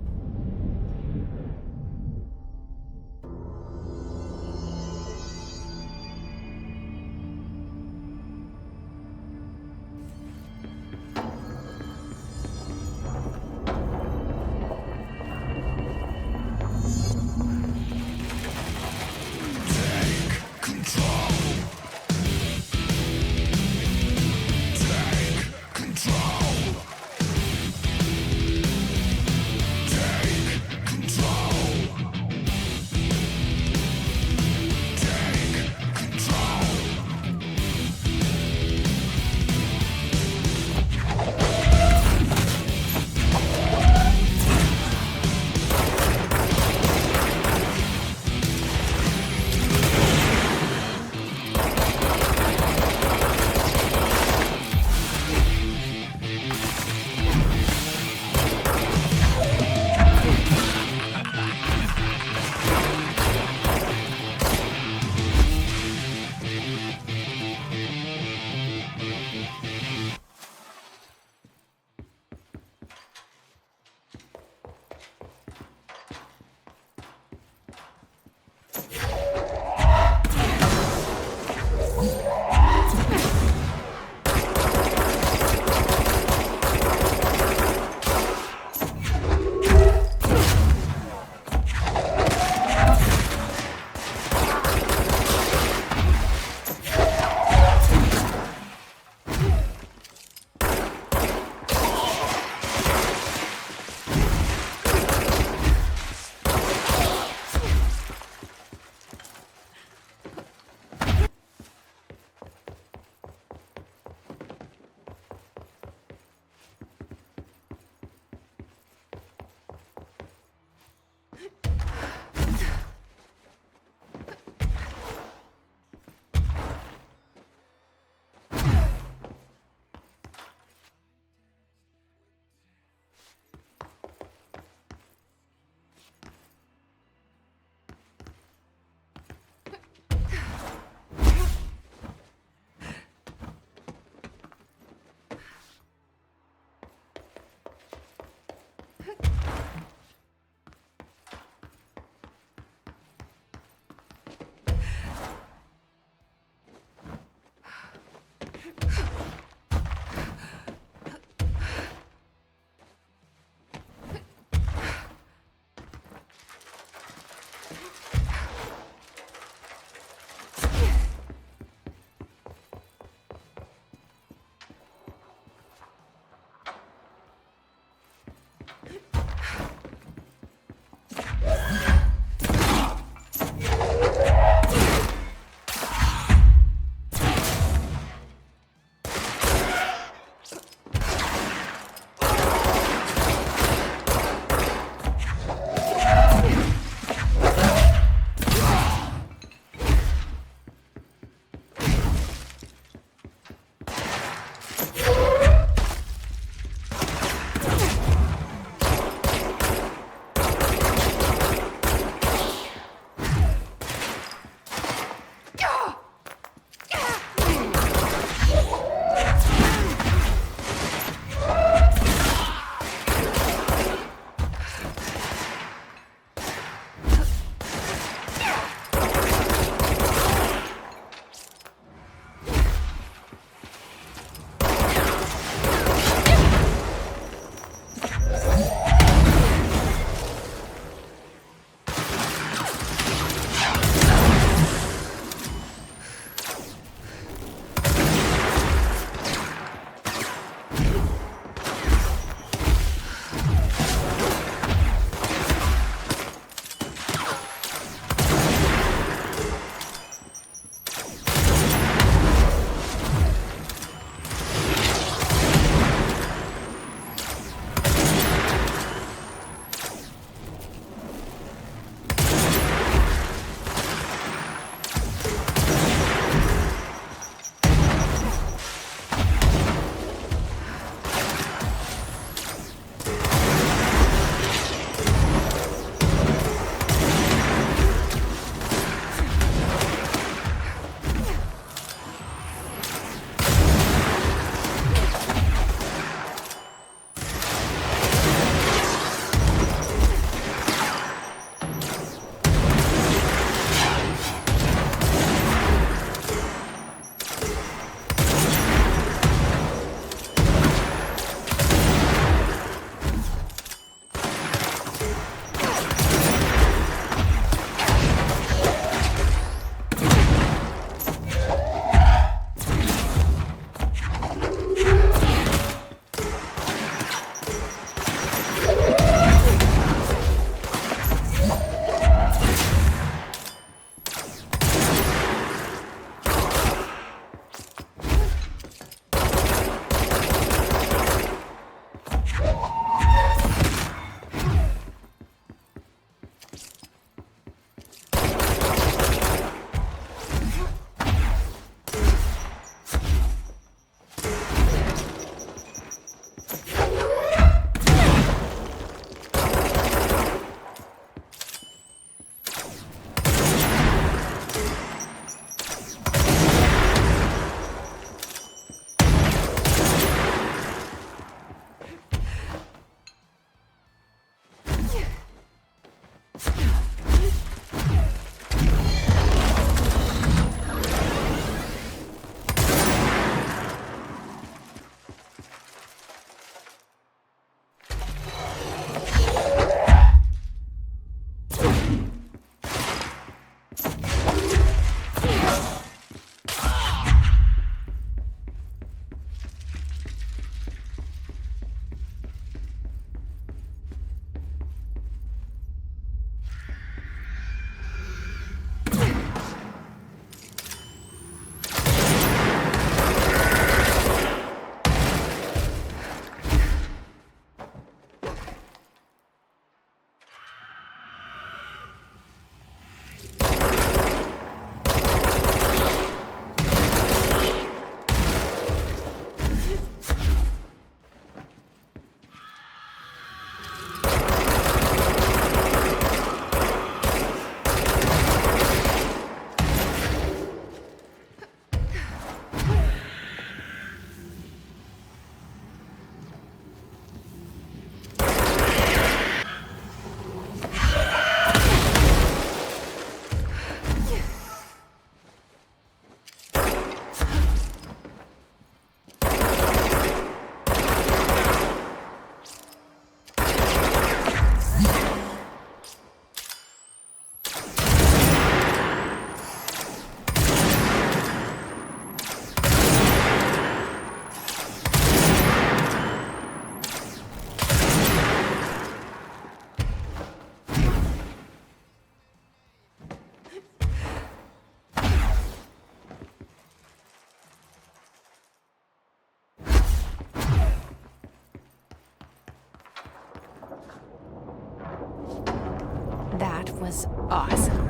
That was awesome.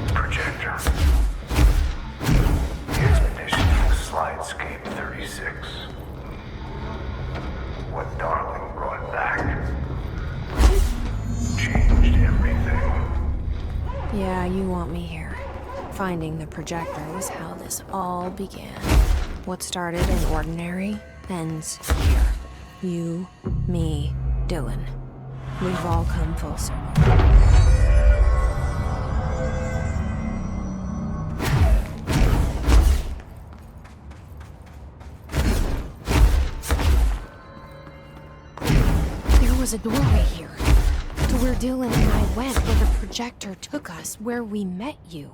Projector. Expedition Slidescape 36. What Darling brought back changed everything. Yeah, you want me here. Finding the projector was how this all began. What started in Ordinary ends here. You, me, Dylan. We've all come full circle. There was a doorway here, to where Dylan and I went, where the projector took us, where we met you.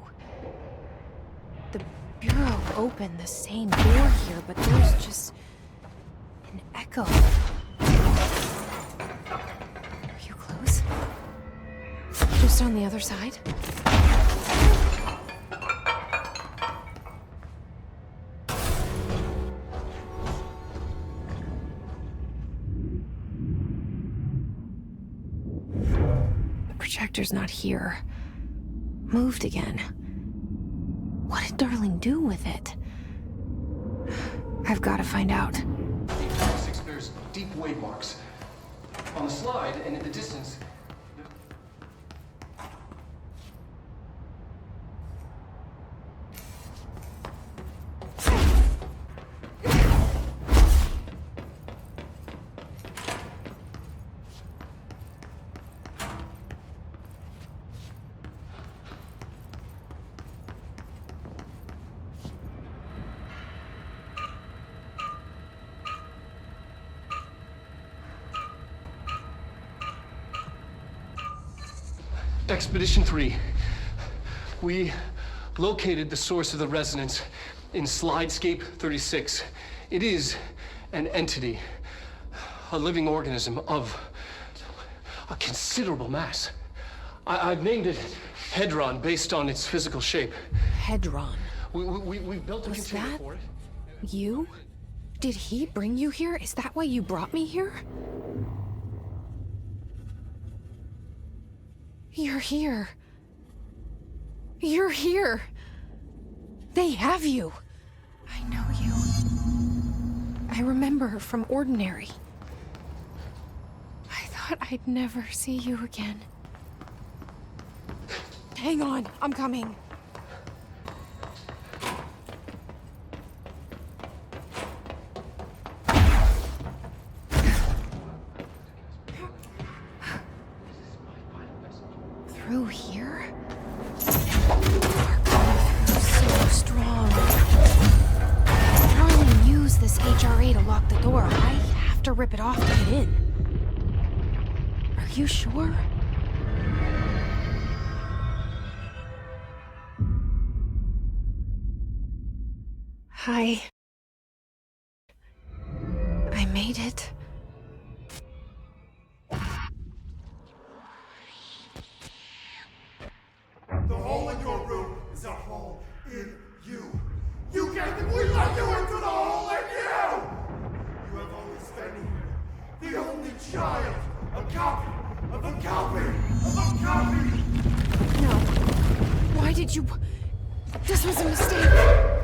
The Bureau opened the same door here, but there's just an echo. Just on the other side? The projector's not here. Moved again. What did Darling do with it? I've got to find out. Bears deep wave marks. On the slide and in the distance. Expedition 3. We located the source of the resonance in Slidescape 36. It is an entity, a living organism of a considerable mass. I've named it Hedron based on its physical shape. Hedron? We built a container for it. You? Did he bring you here? Is that why you brought me here? You're here. You're here. They have you. I know you. I remember from Ordinary. I thought I'd never see you again. Hang on, I'm coming. through here? They're coming through so strong. Darling used this HRA to lock the door. I have to rip it off to get in. Are you sure? Hi. I made it. The hole in your room is a hole in you. You gave them, we let you into the hole in you! You have always been here. The only child. A copy of a copy of a copy! No. Why did you... This was a mistake.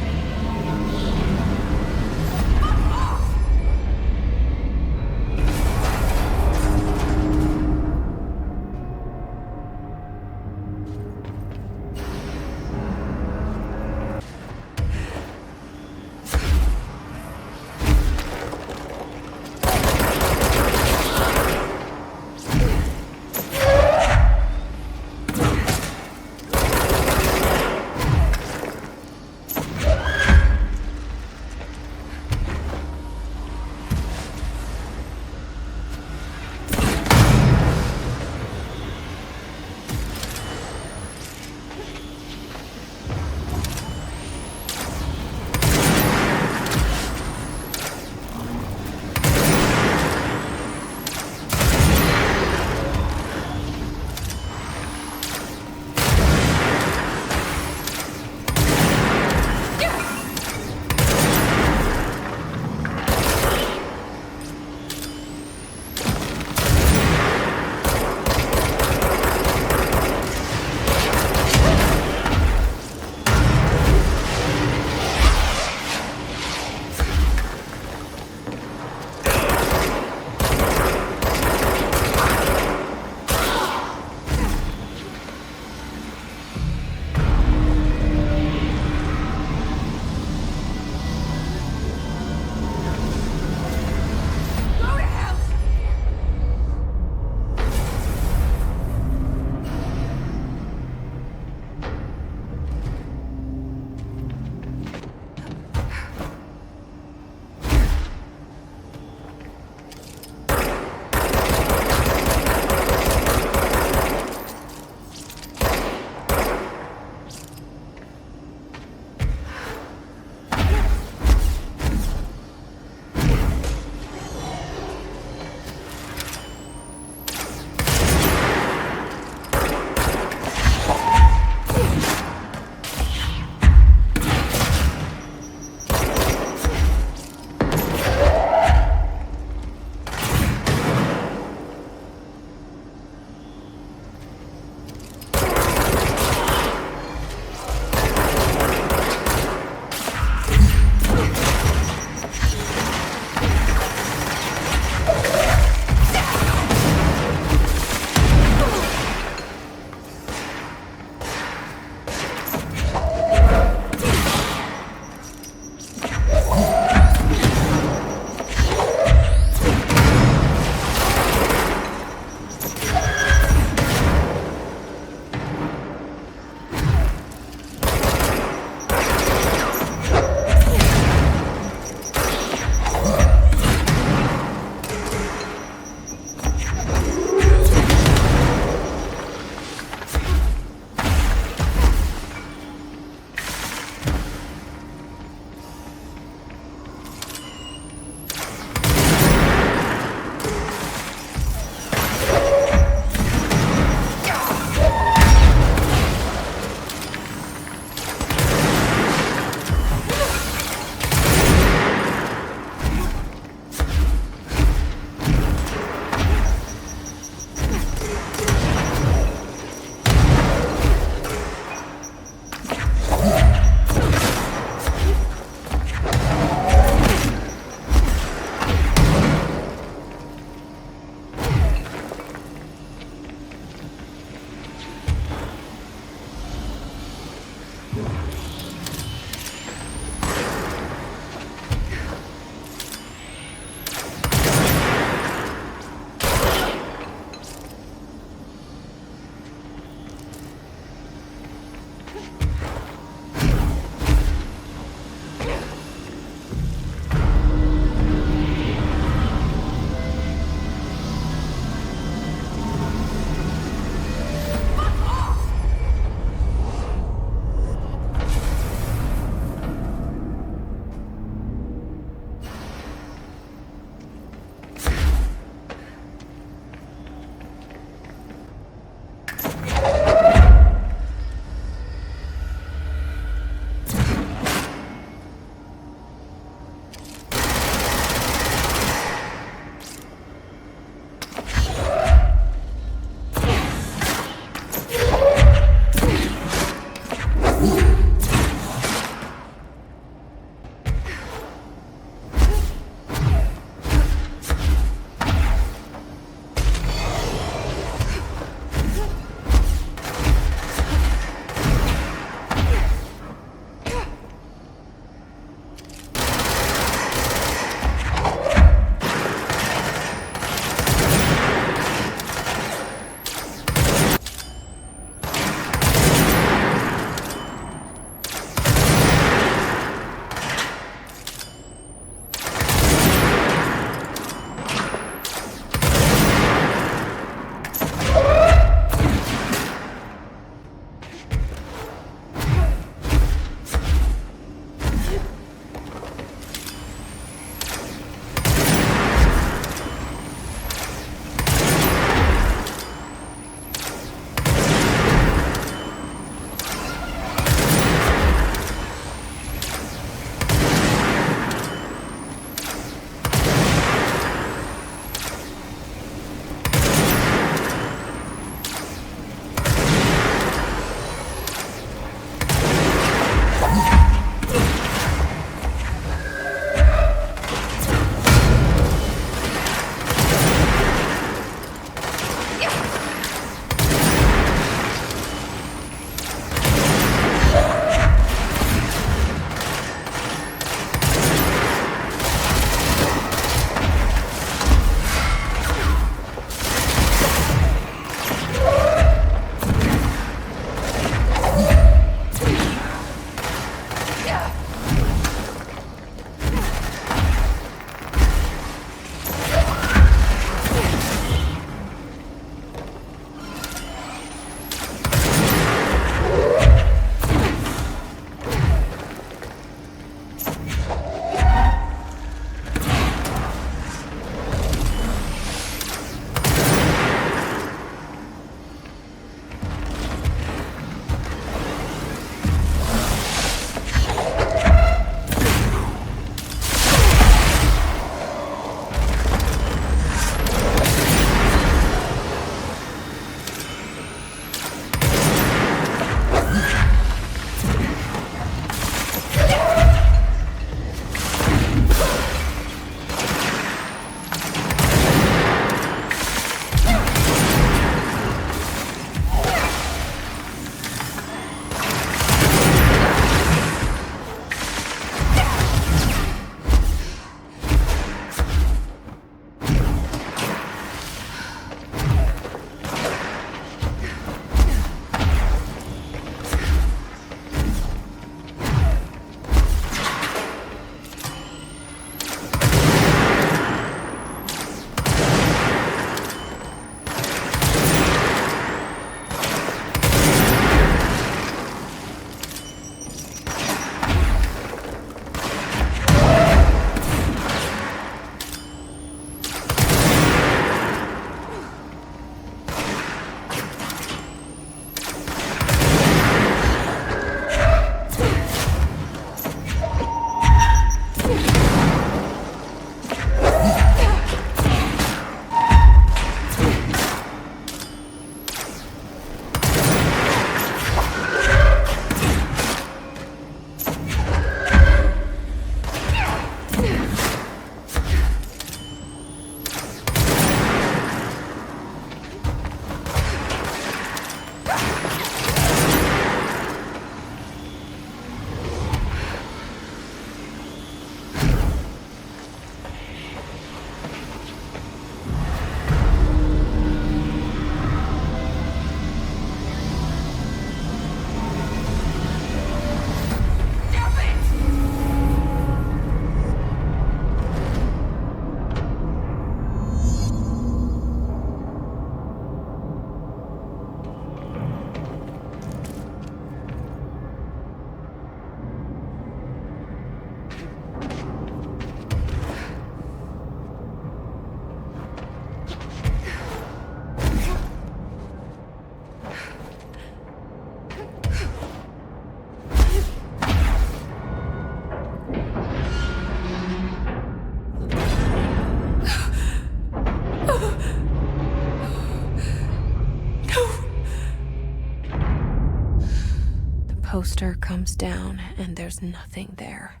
poster comes down and there's nothing there.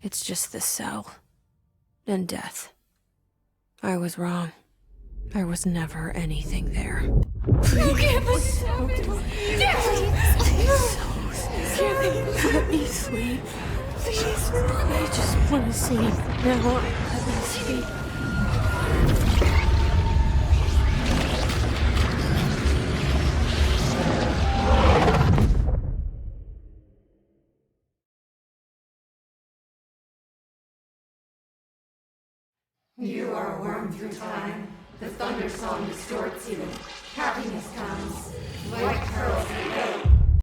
It's just the cell. And death. I was wrong. There was never anything there. You can't stop it. Please, let me sleep. Please, I just want to sleep. Now, let me sleep. You are a worm through time. The thunder song distorts you. Happiness comes. White pearls